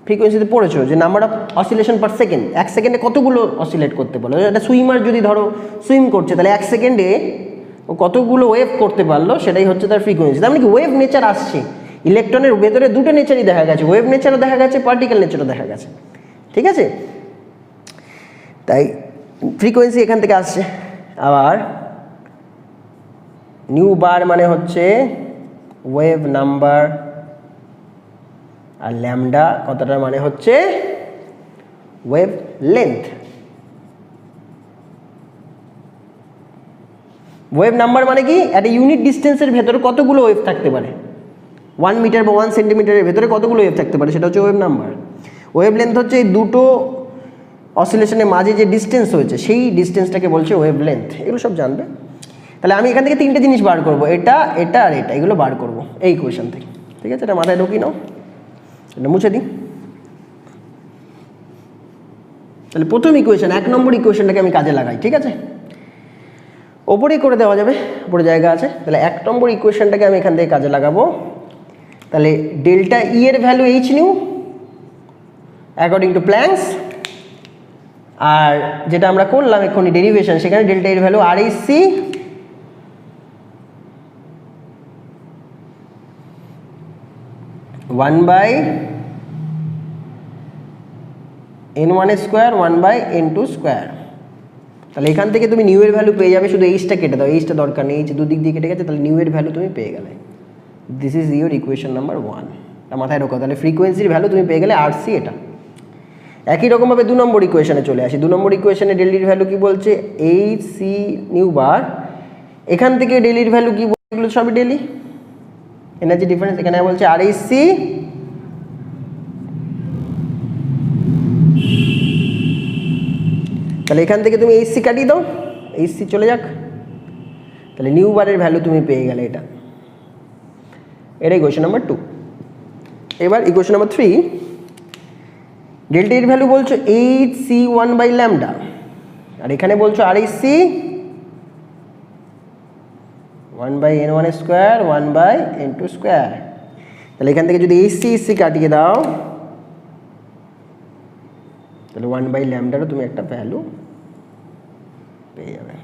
ফ্রিকোয়েন্সিতে পড়েছো যে number of oscillation per second, এক সেকেন্ডে কতগুলো অসিলেট করতে পারলো। একটা সুইমার যদি ধরো সুইম করছে, তাহলে এক সেকেন্ডে ও কতগুলো ওয়েভ করতে পারলো, সেটাই হচ্ছে তার ফ্রিকোয়েন্সি। তার মানে কি ওয়েভ নেচার আসছে, ইলেকট্রনের ভেতরে দুটো নেচারই দেখা গেছে, ওয়েভ নেচারও দেখা গেছে, পার্টিকেল নেচারও দেখা গেছে, ঠিক আছে। তাই ফ্রিকোয়েন্সি এখান থেকে আসছে। আবার নিউ বার মানে হচ্ছে ওয়েভ নাম্বার, আর ল্যামডা কথাটার মানে হচ্ছে ওয়েভ লেন্থ। ওয়েভ নাম্বার মানে কি, একটা ইউনিট ডিস্টেন্সের ভেতরে কতগুলো ওয়েভ থাকতে পারে, 1 মিটার বা 1 সেন্টিমিটারের ভেতরে কতগুলো ওয়েভ থাকতে পারে, সেটা হচ্ছে ওয়েভ নাম্বার। ওয়েভ লেন্থ হচ্ছে এই দুটো অসিলেশনের মাঝে যে ডিস্টেন্স হয়েছে, সেই ডিস্টেন্সটাকে বলছে ওয়েভ লেন্থ। এগুলো সব জানবে। তাহলে আমি এখান থেকে 3টে জিনিস বার করবো, এটা, এটা আর এটা, এগুলো বার করবো এই ইকুয়েশন থেকে, ঠিক আছে। এটা মাথায় ঢুকিয়ে নাও, এটা মুছে দিই। তাহলে প্রথম ইকুয়েশন, 1 নম্বর ইকুয়েশনটাকে আমি কাজে লাগাই, ঠিক আছে। ওপরেই করে দেওয়া যাবে, ওপরে জায়গা আছে। তাহলে 1 নম্বর ইকুয়েশনটাকে আমি এখান থেকে কাজে লাগাবো। তাহলে ডেল্টা ই এর value H nu according to Planck's, আর যেটা আমরা করলাম এক্ষুনি ডেরিভেশন, সেখানে ডেল্টা এর value R H C one by n1 square 1 by n2 square. তাহলে এখান থেকে তুমি নিউ এর ভ্যালু পেয়ে যাবে, শুধু এইচটা কেটে দাও, এইচটা দরকার নেই, এইচ দুদিক দিয়ে কেটে গেছে, তাহলে নিউ এর ভ্যালু তুমি পেয়ে গেলে। This is your equation number 1, এটা মাথায় রাখো। তাহলে ফ্রিকোয়েন্সির ভ্যালু তুমি পেয়ে গেলে আর সি, এটা। একই রকমভাবে 2 নম্বর ইকুয়েশনে চলে আসি। 2 নম্বর ইকুয়েশনে ডেলির ভ্যালু কি বলছে, এইচ সি নিউ বার। এখান থেকে ডেলির ভ্যালু কি বলছে, এগুলো সবই ডেলি এনার্জি ডিফারেন্স। এখানে বলছে আর এইচ সি তাহলে এখান থেকে তুমি এইচ সি কাটিয়ে দাও, এইচ সি চলে যাক, তাহলে নিউ বারের ভ্যালু তুমি পেয়ে গেলে এটা। এটা ইকুয়েশন নাম্বার 2। এবার ইকুয়েশন নাম্বার 3, ডেল্টা এর ভ্যালু বলছো এইচ সি 1 বাই ল্যামডা, আর এখানে বলছো R H C 1 by n1 square 1 by n2 square. তাহলে এখান থেকে যদি এইচ সি কাটিয়ে দাও, তাহলে 1 বাই ল্যামডারও তুমি একটা ভ্যালু পেয়ে যাবে।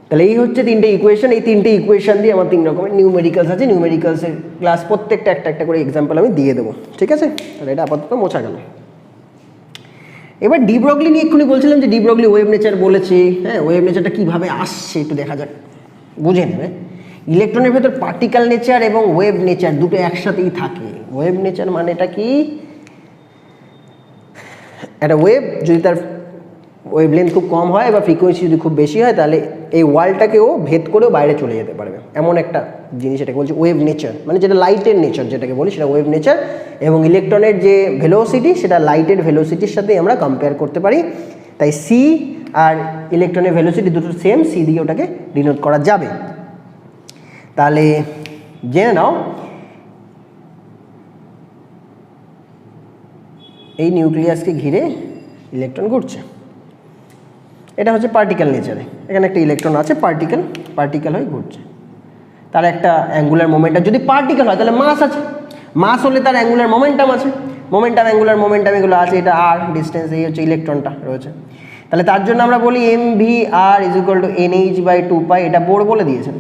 তাহলে এই হচ্ছে 3টে ইকুয়েশন। এই 3টে ইকুয়েশন দিয়ে আমার 3 রকমের নিউমেরিক্যালস আছে। নিউমেরিক্যালসের ক্লাস প্রত্যেকটা একটা একটা করে এক্সাম্পল আমি দিয়ে দেবো, ঠিক আছে। তাহলে এটা আপাতত মোছা গেল। এবার ডি ব্রগলি নিয়ে এক্ষুনি বলছিলাম যে ডি ব্রগলি ওয়েভ নেচার বলেছি, হ্যাঁ। ওয়েভ নেচারটা কীভাবে আসছে একটু দেখা যাক, বুঝে নেবে। ইলেকট্রনের ভেতর পার্টিকেল নেচার এবং ওয়েভ নেচার দুটো একসাথেই থাকে। ওয়েভ নেচার মানে এটা কি, একটা ওয়েভ যদি তার ওয়েভ লেন্থ খুব কম হয় বা ফ্রিকোয়েন্সি যদি খুব বেশি হয়, তাহলে এই ওয়ালটাকেও ভেদ করেও বাইরে চলে যেতে পারবে, এমন একটা জিনিস এটাকে বলছে ওয়েভ নেচার। মানে যেটা লাইটের নেচার যেটাকে বলি, সেটা ওয়েভ নেচার। এবং ইলেকট্রনের যে ভেলোসিটি, সেটা লাইটের ভেলোসিটির সাথে আমরা কম্পেয়ার করতে পারি। তাই সি আর ইলেকট্রনের ভেলোসিটি দুটো সেম, সি দিয়ে ওটাকে ডিনোট করা যাবে। তাহলে জেনে নাও, এই নিউক্লিয়াসকে ঘিরে ইলেকট্রন ঘুরছে, এটা হচ্ছে পার্টিকেল নেচারে। এখানে একটা ইলেকট্রন আছে, পার্টিকেল হয়ে ঘুরছে, তার একটা অ্যাঙ্গুলার মোমেন্টাম। যদি পার্টিকেল হয় তাহলে মাস আছে, মাস হলে তার অ্যাঙ্গুলার মোমেন্টাম আছে। মোমেন্টাম, অ্যাঙ্গুলার মোমেন্টাম এগুলো আছে, এটা আর ডিস্টেন্স, এই হচ্ছে ইলেকট্রনটা রয়েছে। তাহলে তার জন্য আমরা বলি mvr is equal two nh/2π, এটা বোর বলে দিয়েছেন।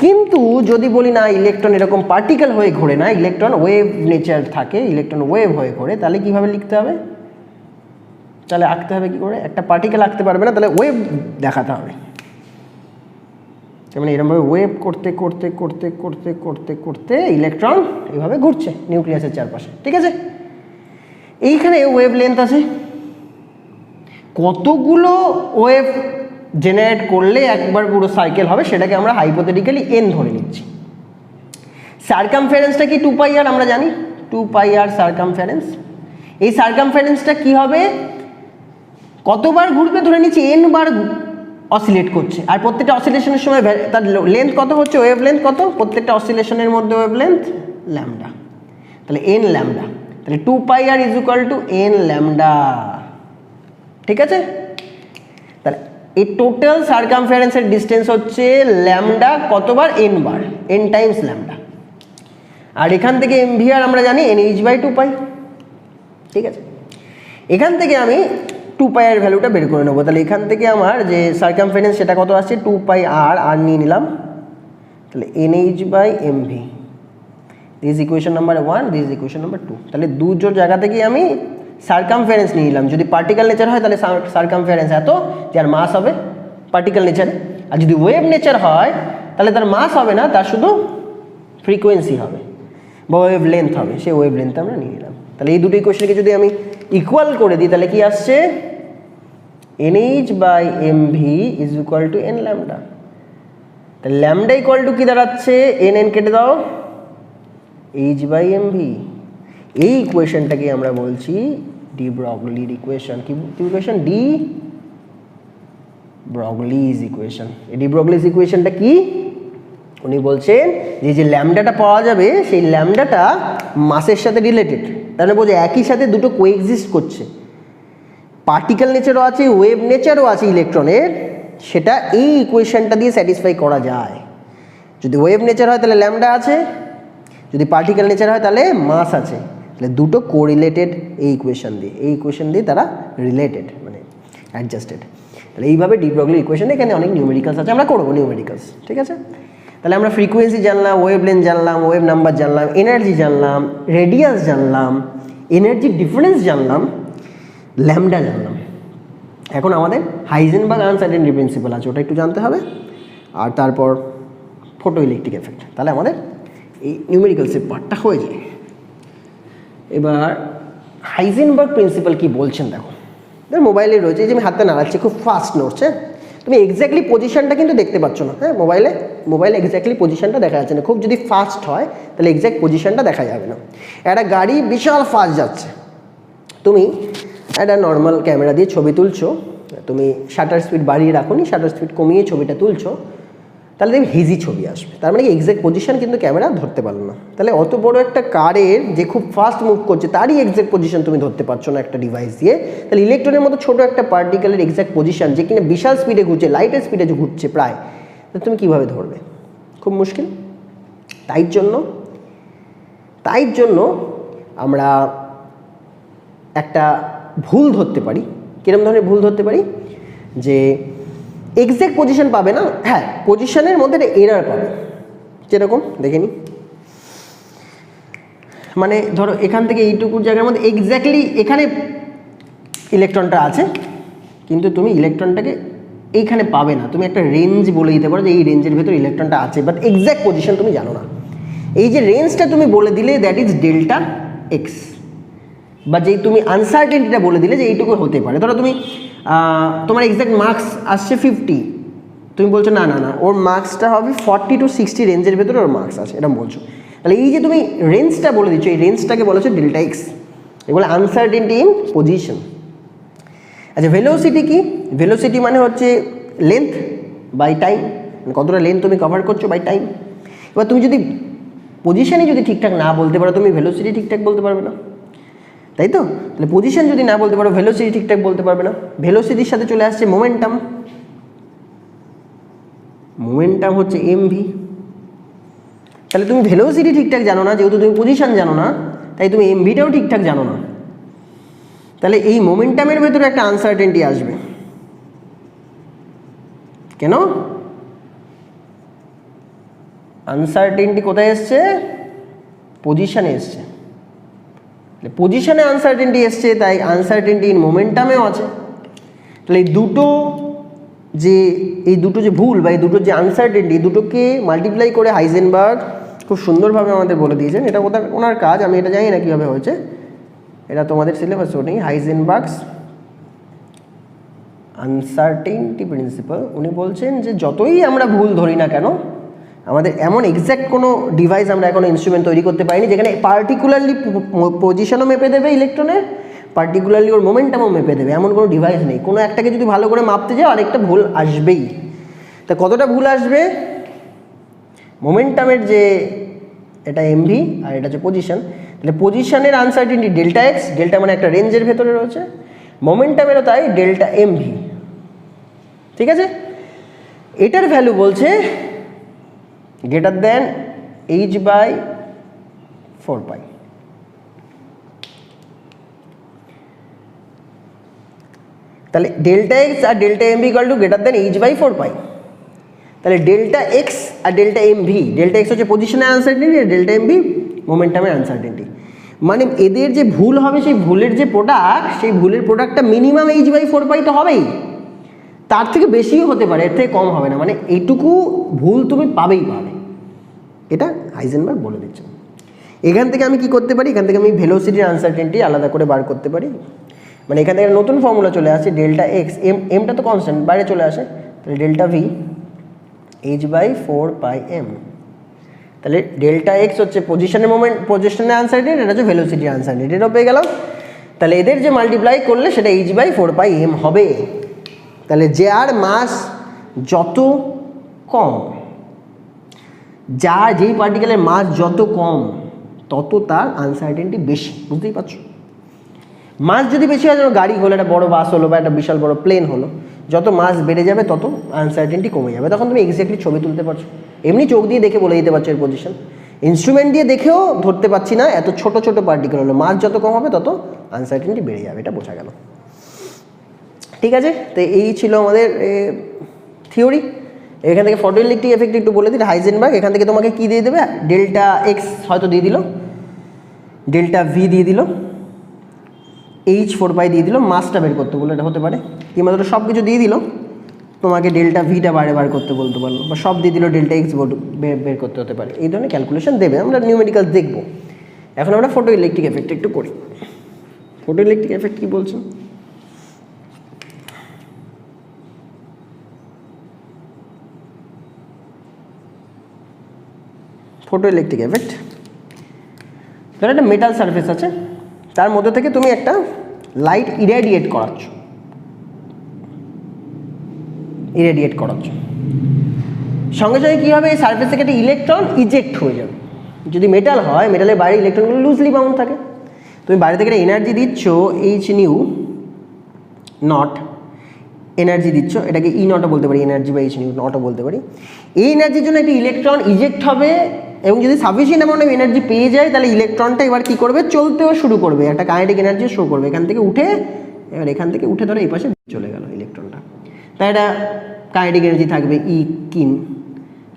কিন্তু যদি বলি না ইলেকট্রন এরকম পার্টিকেল হয়ে ঘোরে না, ইলেকট্রন ওয়েভ নেচার থাকে, ইলেকট্রন ওয়েভ হয়ে ঘোরে, তাহলে কিভাবে লিখতে হবে, তাহলে আঁকতে হবে কি করে, একটা পার্টিকেল আঁকতে পারবে না, তাহলে ওয়েভ দেখাতে হবে। মানে এরকমভাবে ওয়েভ করতে করতে করতে করতে করতে করতে ইলেকট্রন এইভাবে ঘুরছে নিউক্লিয়াসের চারপাশে, ঠিক আছে। এইখানে ওয়েভ লেন্থ আছে, কতগুলো ওয়েভ জেনারেট করলে একবার পুরো সার্কেল হবে সেটাকে আমরা হাইপোথেটিক্যালি এন ধরে নিচ্ছি। সার্কামফারেন্সটা কি 2πr, আমরা জানি 2πr সার্কামফারেন্স। এই সার্কামফারেন্সটা কি হবে, কতবার ঘুরবে ধরে নিচ্ছি এন বার অসিলেট করছে, আর প্রত্যেকটা অসিলেশনের সময় তার লেন্থ কত হচ্ছে, ওয়েভ লেন্থ কত, প্রত্যেকটা অসিলেশনের মধ্যে ওয়েভ লেন্থ ল্যামডা, তাহলে এন ল্যামডা, তাহলে 2πr is equal two N lambda, ঠিক আছে। তাহলে এই টোটাল সার্কামফারেন্সের ডিস্টেন্স হচ্ছে ল্যামডা কতবার, এন বার, এন টাইমস ল্যামডা। আর এখান থেকে mvr আমরা জানি nh/2π, ঠিক আছে। এখান থেকে আমি 2π এর ভ্যালুটা বের করে নেবো। তাহলে এখান থেকে আমার যে সার্কামফারেন্স সেটা কত আসছে, 2πr, আর নিয়ে নিলাম, তাহলে nh/mv, this equation number 1, this equation number 2। তাহলে দুটো জায়গা থেকে আমি সার্কামফারেন্স নিয়ে নিলাম। যদি পার্টিকেল নেচার হয় তাহলে সার্কামফারেন্স এত, যার মাস হবে পার্টিকেল নেচারে, আর যদি ওয়েভ নেচার হয় তাহলে তার মাস হবে না, তার শুধু ফ্রিকোয়েন্সি হবে বা ওয়েভ লেন্থ হবে, সেই ওয়েভ লেন্থ আমরা নিয়ে নিলাম। তাহলে এই দুটো ইকুয়েশনকে যদি আমি ইকুয়াল করে দিই তাহলে কি আসছে, nh/mv is equal two N lambda. তাহলে ল্যামডা ইকুয়াল টু কি দাঁড়াচ্ছে, এন কেটে দাও, h/mv। এই ইকুয়েশনটাকে আমরা বলছি ডি ব্রগলির ইকুয়েশন। কি ইকুয়েশন, ডি ব্রগলিজ ইকুয়েশন। এই ডি ব্রগলিজ ইকুয়েশনটা কি, উনি বলছেন যে যে ল্যামডাটা পাওয়া যাবে সেই ল্যামডাটা মাসের সাথে রিলেটেড, তাহলে বলছে একই সাথে দুটো কোএক্সিস্ট করছে, পার্টিকেল নেচারও আছে, ওয়েভ নেচারও আছে ইলেকট্রনের, সেটা এই ইকুয়েশনটা দিয়ে স্যাটিসফাই করা যায়। যদি ওয়েভ নেচার হয় তাহলে ল্যামডা আছে, যদি পার্টিকেল নেচার হয় তাহলে মাস আছে, তাহলে দুটো কোরিলেটেড এই ইকুয়েশন দিয়ে, এই ইকুয়েশন দিয়ে তারা রিলেটেড, মানে অ্যাডজাস্টেড। তাহলে এইভাবে ডি ব্রগলি ইকুয়েশনে এখানে অনেক নিউমেরিক্যালস আছে, আমরা করবো নিউমেরিক্যালস, ঠিক আছে। তাহলে আমরা ফ্রিকোয়েন্সি জানলাম, ওয়েভ লেন্থ জানলাম, ওয়েভ নাম্বার জানলাম, এনার্জি জানলাম, রেডিয়াস জানলাম, এনার্জি ডিফারেন্স জানলাম, ল্যামডা জানলাম। এখন আমাদের হাইজেনবার্গ আনসার্টেনটি প্রিন্সিপাল আছে, ওটা একটু জানতে হবে, আর তারপর ফটো ইলেকট্রিক এফেক্ট, তাহলে আমাদের এই নিউমেরিক্যালসের পার্টটা হয়ে যায়। এবার হাইজেনবার্গ প্রিন্সিপাল কি বলছেন দেখো, মোবাইলে রয়েছে, এই যে আমি হাতটা নাড়াচ্ছি খুব ফাস্ট নড়ছে, তুমি এক্স্যাক্টলি পজিশনটা কিন্তু দেখতে পাচ্ছ না, হ্যাঁ মোবাইলে এক্স্যাক্টলি পজিশনটা দেখা যাচ্ছে না, খুব যদি ফাস্ট হয় তাহলে এক্স্যাক্ট পজিশনটা দেখা যাবে না। একটা গাড়ি বিশাল ফাস্ট যাচ্ছে, তুমি একটা নর্মাল ক্যামেরা দিয়ে ছবি তুলছো, তুমি শাটার স্পিড বাড়িয়ে রাখো নি, শাটার স্পিড কমিয়ে ছবিটা তুলছো, তাহলে দেখবে হেজি ছবি আসবে, তার মানে এক্স্যাক্ট পজিশন কিন্তু ক্যামেরা ধরতে পারলো না। তাহলে অত বড় একটা কারের যে খুব ফাস্ট মুভ করছে তারই এক্স্যাক্ট পজিশন তুমি ধরতে পারছো না একটা ডিভাইস দিয়ে, তাহলে ইলেকট্রনের মতো ছোট একটা পার্টিকেলের এক্স্যাক্ট পজিশন যে কিনা বিশাল স্পিডে ঘুরছে, লাইটের স্পিডে ঘুরছে প্রায়, তাহলে তুমি কীভাবে ধরবে, খুব মুশকিল। তাই জন্য আমরা একটা ভুল ধরতে পারি। কিরকম ধরনের ভুল ধরতে পারি, যে এক্স্যাক্ট পজিশন পাবে না, হ্যাঁ পজিশনের মধ্যে একটা এরার পাবে, যেরকম দেখে নি, মানে ধরো এখান থেকে এইটুকুর জায়গার মধ্যে এক্স্যাক্টলি এখানে ইলেকট্রনটা আছে, কিন্তু তুমি ইলেকট্রনটাকে এইখানে পাবে না, তুমি একটা রেঞ্জ বলে দিতে পারো যে এই রেঞ্জের ভেতর ইলেকট্রনটা আছে, বাট এক্স্যাক্ট পজিশন তুমি জানো না। এই যে রেঞ্জটা তুমি বলে দিলে দ্যাট ইজ ডেল্টা এক্স, বা যেই তুমি আনসার্টেনটিটা বলে দিলে যে এইটুকু হতে পারে। ধরো তুমি তোমার এক্স্যাক্ট মার্কস আসছে 50, তুমি বলছো না না না ওর মার্কসটা হবে 40 to 60 রেঞ্জের ভেতরে ওর মার্কস আছে, এটা বলছো। তাহলে এই যে তুমি রেঞ্জটা বলে দিচ্ছ, এই রেঞ্জটাকে বলেছো ডেল্টা এক্স, এগুলো আনসার্টেনটি ইন পজিশন। আচ্ছা ভেলোসিটি কি, ভেলোসিটি মানে হচ্ছে লেন্থ বাই টাইম, মানে কতটা লেন্থ তুমি কভার করছো বাই টাইম। এবার তুমি যদি পজিশনই যদি ঠিকঠাক না বলতে পারো, তুমি ভেলোসিটি ঠিকঠাক বলতে পারবে না, তাই তো। তাহলে পজিশন যদি না বলতে পারো, ভেলোসিটি ঠিকঠাক বলতে পারবে না। ভেলোসিটির সাথে চলে আসছে মোমেন্টাম, মোমেন্টাম হচ্ছে এমভি। তাহলে তুমি ভেলোসিটি ঠিকঠাক জানো না, যেহেতু তুমি পজিশন জানো না, তাই তুমি এমভিটাও ঠিকঠাক জানো না, তাহলে এই মোমেন্টামের ভেতরে একটা আনসার্টেনটি আসবে। কেন আনসার্টেনটি কোথায় এসছে? পজিশনে এসছে। পজিশনে আনসার্টেনটি এসছে, তাই আনসার্টেনটি ইন মোমেন্টামেও আছে। তাহলে এই দুটো যে ভুল বা এই দুটো যে আনসার্টেনটি, দুটোকে মাল্টিপ্লাই করে হাইজেনবার্গ খুব সুন্দরভাবে আমাদের বলে দিয়েছেন। এটা ওনার কাজ, আমি এটা জানি না কীভাবে হয়েছে, এটা তোমাদের সিলেবাসেও নেই। হাইজেনবার্গস আনসার্টেনটি প্রিন্সিপাল, উনি বলছেন যে যতই আমরা ভুল ধরি না কেন, আমাদের এমন এক্স্যাক্ট কোনো ডিভাইস আমরা এখনো ইনস্ট্রুমেন্ট তৈরি করতে পারিনি যেখানে পার্টিকুলারলি পজিশনও মেপে দেবে ইলেকট্রনের, পার্টিকুলারলি ওর মোমেন্টামও মেপে দেবে, এমন কোনো ডিভাইস নেই। কোনো একটাকে যদি ভালো করে মাপতে যাও আরেকটা ভুল আসবেই। তা কতটা ভুল আসবে? মোমেন্টামের যে এটা এমভি আর এটা হচ্ছে পজিশন, তাহলে পজিশনের আনসার্টেনটি ডেল্টা এক্স, ডেল্টা মানে একটা রেঞ্জের ভেতরে রয়েছে, মোমেন্টামেরও তাই ডেল্টা এমভি। ঠিক আছে, এটার ভ্যালু বলছে গ্রেটার দেন h/4π। তাহলে ডেল্টা এক্স আর delta mv equal to greater than h/4π। তাহলে ডেল্টা এক্স আর ডেল্টা এমভি, ডেল্টা এক্স হচ্ছে পজিশনের আনসার্টেনটি আর ডেল্টা এমভি মোমেন্টামের আনসার্টেনটি, মানে এদের যে ভুল হবে সেই ভুলের যে প্রোডাক্ট, সেই ভুলের প্রোডাক্টটা মিনিমাম h/4π তো হবেই, তার থেকে বেশিও হতে পারে, এর থেকে কম হবে না, মানে এইটুকু ভুল তুমি পাবেই পাবে। এটা হাইজেনবার্গ বলে দিচ্ছে। এখান থেকে আমি কি করতে পারি? এখান থেকে আমি ভেলোসিটির আনসার্টেনটি আলাদা করে বার করতে পারি, মানে এখান থেকে নতুন ফর্মুলা চলে আসে, ডেল্টা এক্স, এমটা তো কনস্ট্যান্ট বাইরে চলে আসে, তাহলে ডেল্টা ভি h/4πm। তাহলে ডেল্টা এক্স হচ্ছে পজিশনের আনসার্টেনটি, এটা হচ্ছে ভেলোসিটির আনসার্টেনটি, এটাও পেয়ে গেলাম। তাহলে এদের যে মাল্টিপ্লাই করলে সেটা h/4πm হবে। তাহলে যার মাস যত কম, যেই পার্টিকেলের মাস যত কম তত তার আনসার্টেনটি বেশি, বুঝতেই পারছো? মাস যদি বেশি হয়, যেন গাড়ি হলো, একটা বড় বাস হলো বা একটা বিশাল বড় প্লেন হলো, যত মাস বেড়ে যাবে তত আনসার্টেনটি কমে যাবে। তখন তুমি এক্স্যাক্টলি ছবি তুলতে পারছো, এমনি চোখ দিয়ে দেখে বলে দিতে পারছো এর পজিশন, ইনস্ট্রুমেন্ট দিয়ে দেখেও ধরতে পারছি না, এত ছোট ছোট পার্টিকেল হলো, মাস যত কম হবে তত আনসার্টেনটি বেড়ে যাবে, এটা বোঝা গেল। ঠিক আছে, তো এই ছিল আমাদের থিওরি। এখান থেকে ফটোইলেকট্রিক এফেক্ট একটু বলে দিই। হাইজেনবার্গ এখান থেকে তোমাকে কি দিয়ে দেবে? ডেল্টা এক্স হয়তো দিয়ে দিল, ডেল্টা ভি দিয়ে দিল, h/4π দিয়ে দিল, মাসটা বের করতে বললো, এটা হতে পারে, কিংবা ধরো সব কিছু দিয়ে দিল, তোমাকে ডেল্টা ভিটা বার করতে বলতে পারলো, বা সব দিয়ে দিল, ডেল্টা এক্স বের করতে হতে পারে, এই ধরনের ক্যালকুলেশন দেবে। আমরা নিউমেরিক্যাল দেখবো। এখন আমরা ফটোইলেকট্রিক এফেক্ট একটু করি। ফটোইলেকট্রিক এফেক্ট কি বলছো? ফটোইলেকট্রিক এফেক্ট, ধরো একটা মেটাল সারফেস আছে, তার মধ্যে থেকে তুমি একটা লাইট ইরেডিয়েট করাচ্ছ, সঙ্গে সঙ্গে কী হবে? এই সারফেস থেকে একটা ইলেকট্রন ইজেক্ট হয়ে যাবে। যদি মেটাল হয়, মেটালের বাইরে ইলেকট্রনগুলো লুজলি বাউন্ড থাকে, তুমি বাইরে থেকে একটা এনার্জি দিচ্ছ h/0 এনার্জি দিচ্ছ, এটাকে E0ও বলতে পারি, এনার্জি বা h/0 বলতে পারি। এই এনার্জির জন্য একটা ইলেকট্রন ইজেক্ট হবে, এবং যদি সাফিসিয়েন্ট অ্যামাউন্ট অফ এনার্জি পেয়ে যায়, তাহলে ইলেকট্রনটা এবার কী করবে? চলতেও শুরু করবে, একটা কাইনেটিক এনার্জি শো করবে, এখান থেকে উঠে, এবার এখান থেকে উঠে ধরো এই পাশে চলে গেল ইলেকট্রনটা, তাই এটা কাইনেটিক এনার্জি থাকবে E কিন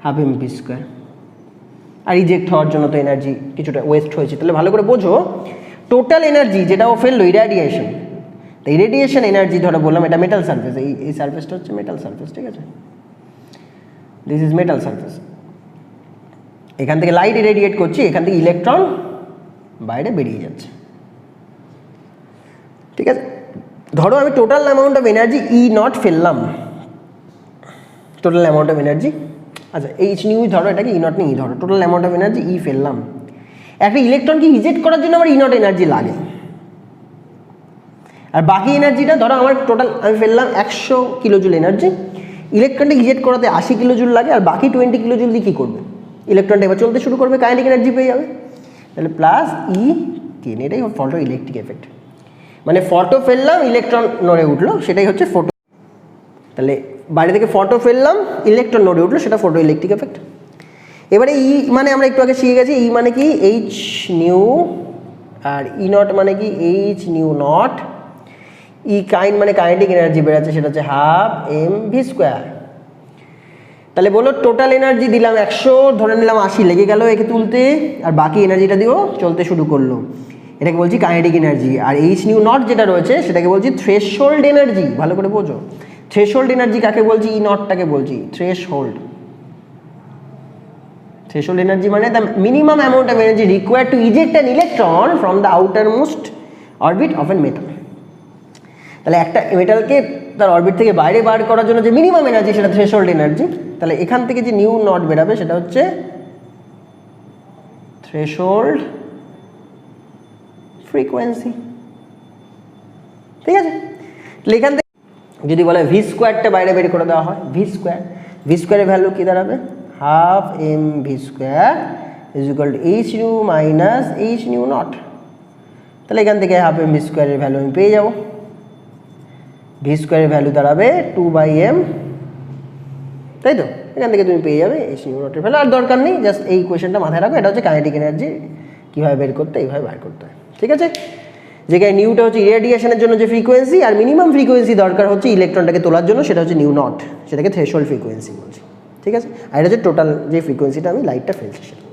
½ mv²। আর ইজেক্ট হওয়ার জন্য তো এনার্জি কিছুটা ওয়েস্ট হয়েছে। তাহলে ভালো করে বোঝো, টোটাল এনার্জি যেটা ও ফেললো ইরেডিয়েশন, তো ইরেডিয়েশন এনার্জি ধরো বললাম এটা মেটাল সারফেস, এই সারফেসটা হচ্ছে মেটাল সারফেস, ঠিক আছে, দিস ইজ মেটাল সারফেস। এখান থেকে লাইট ইরেডিয়েট করছি, এখান থেকে ইলেকট্রন বাইরে বেরিয়ে যাচ্ছে, ঠিক আছে। ধরো আমি total amount of energy E0 ফেললাম, টোটাল অ্যামাউন্ট অফ এনার্জি, আচ্ছা h/0 ধরো, এটাকে E0 নিয়ে ধরো, total amount of energy E ফেললাম। একটা ইলেকট্রনকে ইজেক্ট করার জন্য আমার E0 এনার্জি লাগে, আর বাকি এনার্জিটা ধরো আমার টোটাল আমি ফেললাম 100 কিলোজুল এনার্জি, ইলেকট্রনটা ইজেক্ট করাতে 80 কিলোজুল লাগে, আর বাকি 20 কিলোজুল দিয়ে কী করবে? ইলেকট্রনটা এবার চলতে শুরু করবে, কাইনেটিক এনার্জি পেয়ে যাবে, তাহলে প্লাস E10। এটাই ফটো ইলেকট্রিক এফেক্ট, মানে ফটো ফেললাম, ইলেকট্রন নড়ে উঠলো, সেটাই হচ্ছে ফটো। তাহলে বাইরে থেকে ফটো ফেললাম, ইলেকট্রন নড়ে উঠলো, সেটা ফটো ইলেকট্রিক এফেক্ট। এবারে মানে আমরা একটু আগে শিখে গেছি, মানে কি? h/0 আর ই নট মানে কি এইচ নিউ নট, ই কাইন মানে কাইনেটিক এনার্জি বেরোচ্ছে সেটা হচ্ছে হাফ এম ভি স্কোয়ার। তাহলে বলো টোটাল এনার্জি দিলাম 100, ধরে নিলাম 80 লেগে গেল একে তুলতে, আর বাকি এনার্জিটা দিয়েও চলতে শুরু করলো, এটাকে বলছি কাইনেটিক এনার্জি। আর এইচ নিউ নট যেটা রয়েছে সেটাকে বলছি থ্রেশহোল্ড এনার্জি। ভালো করে বোঝো, থ্রেশহোল্ড এনার্জি কাকে বলছি, ই নটটাকে বলছি থ্রেশহোল্ড। থ্রেশহোল্ড এনার্জি মানে the minimum amount of energy required to eject an electron from the outer most orbit of N metal. তাহলে একটা মেটালকে তার অরবিট থেকে বাইরে বার করার জন্য যে মিনিমাম এনার্জি সেটা থ্রেশহোল্ড এনার্জি। তাহলে এখান থেকে যে নিউ নট বেরাবে সেটা হচ্ছে থ্রেশহোল্ড ফ্রিকোয়েন্সি। ঠিক আছে, তাহলে এখান থেকে যদি বলে ভি স্কোয়ারটা বাইরে বের করে দেওয়া হয়, ভি স্কোয়ারের ভ্যালু কী দাঁড়াবে, half m v square is equal to h nu minus h nu naught. তাহলে এখান থেকে হাফ এম ভি স্কোয়ারের ভ্যালু আমি পেয়ে যাবো, ভি স্কোয়ারের ভ্যালু দাঁড়াবে 2/m, তাই তো? এখান থেকে তুমি পেয়ে যাবে এইচ নিউ নটের ভ্যালু। আর দরকার নেই, জাস্ট এই কোয়েশ্চেনটা মাথায় রাখো, এটা হচ্ছে কাইনেটিক এনার্জি কীভাবে বের করতে, এইভাবে বার করতে হয়। ঠিক আছে, যেখানে নিউটা হচ্ছে ইরেডিয়েশনের জন্য যে ফ্রিকোয়েন্সি, আর মিনিমাম ফ্রিকোয়েন্সি দরকার হচ্ছে ইলেকট্রনটাকে তোলার জন্য, সেটা হচ্ছে নিউ নট, সেটাকে থ্রেশহোল্ড ফ্রিকোয়েন্সি বলছি। ঠিক আছে, আর এটা হচ্ছে টোটাল যে ফ্রিকোয়েন্সিটা আমি লাইটটা ফেলছি সেটা,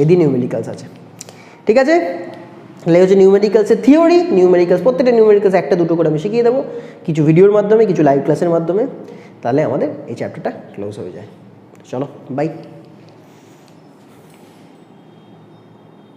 এদি নিউমেরিক্যালস আছে। ঠিক আছে, তাহলে হচ্ছে নিউমেরিক্যালসের থিওরি। নিউমেরিক্যালস প্রত্যেকটা নিউমেরিক্যালস একটা দুটো করে আমি শিখিয়ে দেবো, কিছু ভিডিওর মাধ্যমে, কিছু লাইভ ক্লাসের মাধ্যমে, তাহলে আমাদের এই চ্যাপ্টারটা ক্লোজ হয়ে যায়। চলো বাই।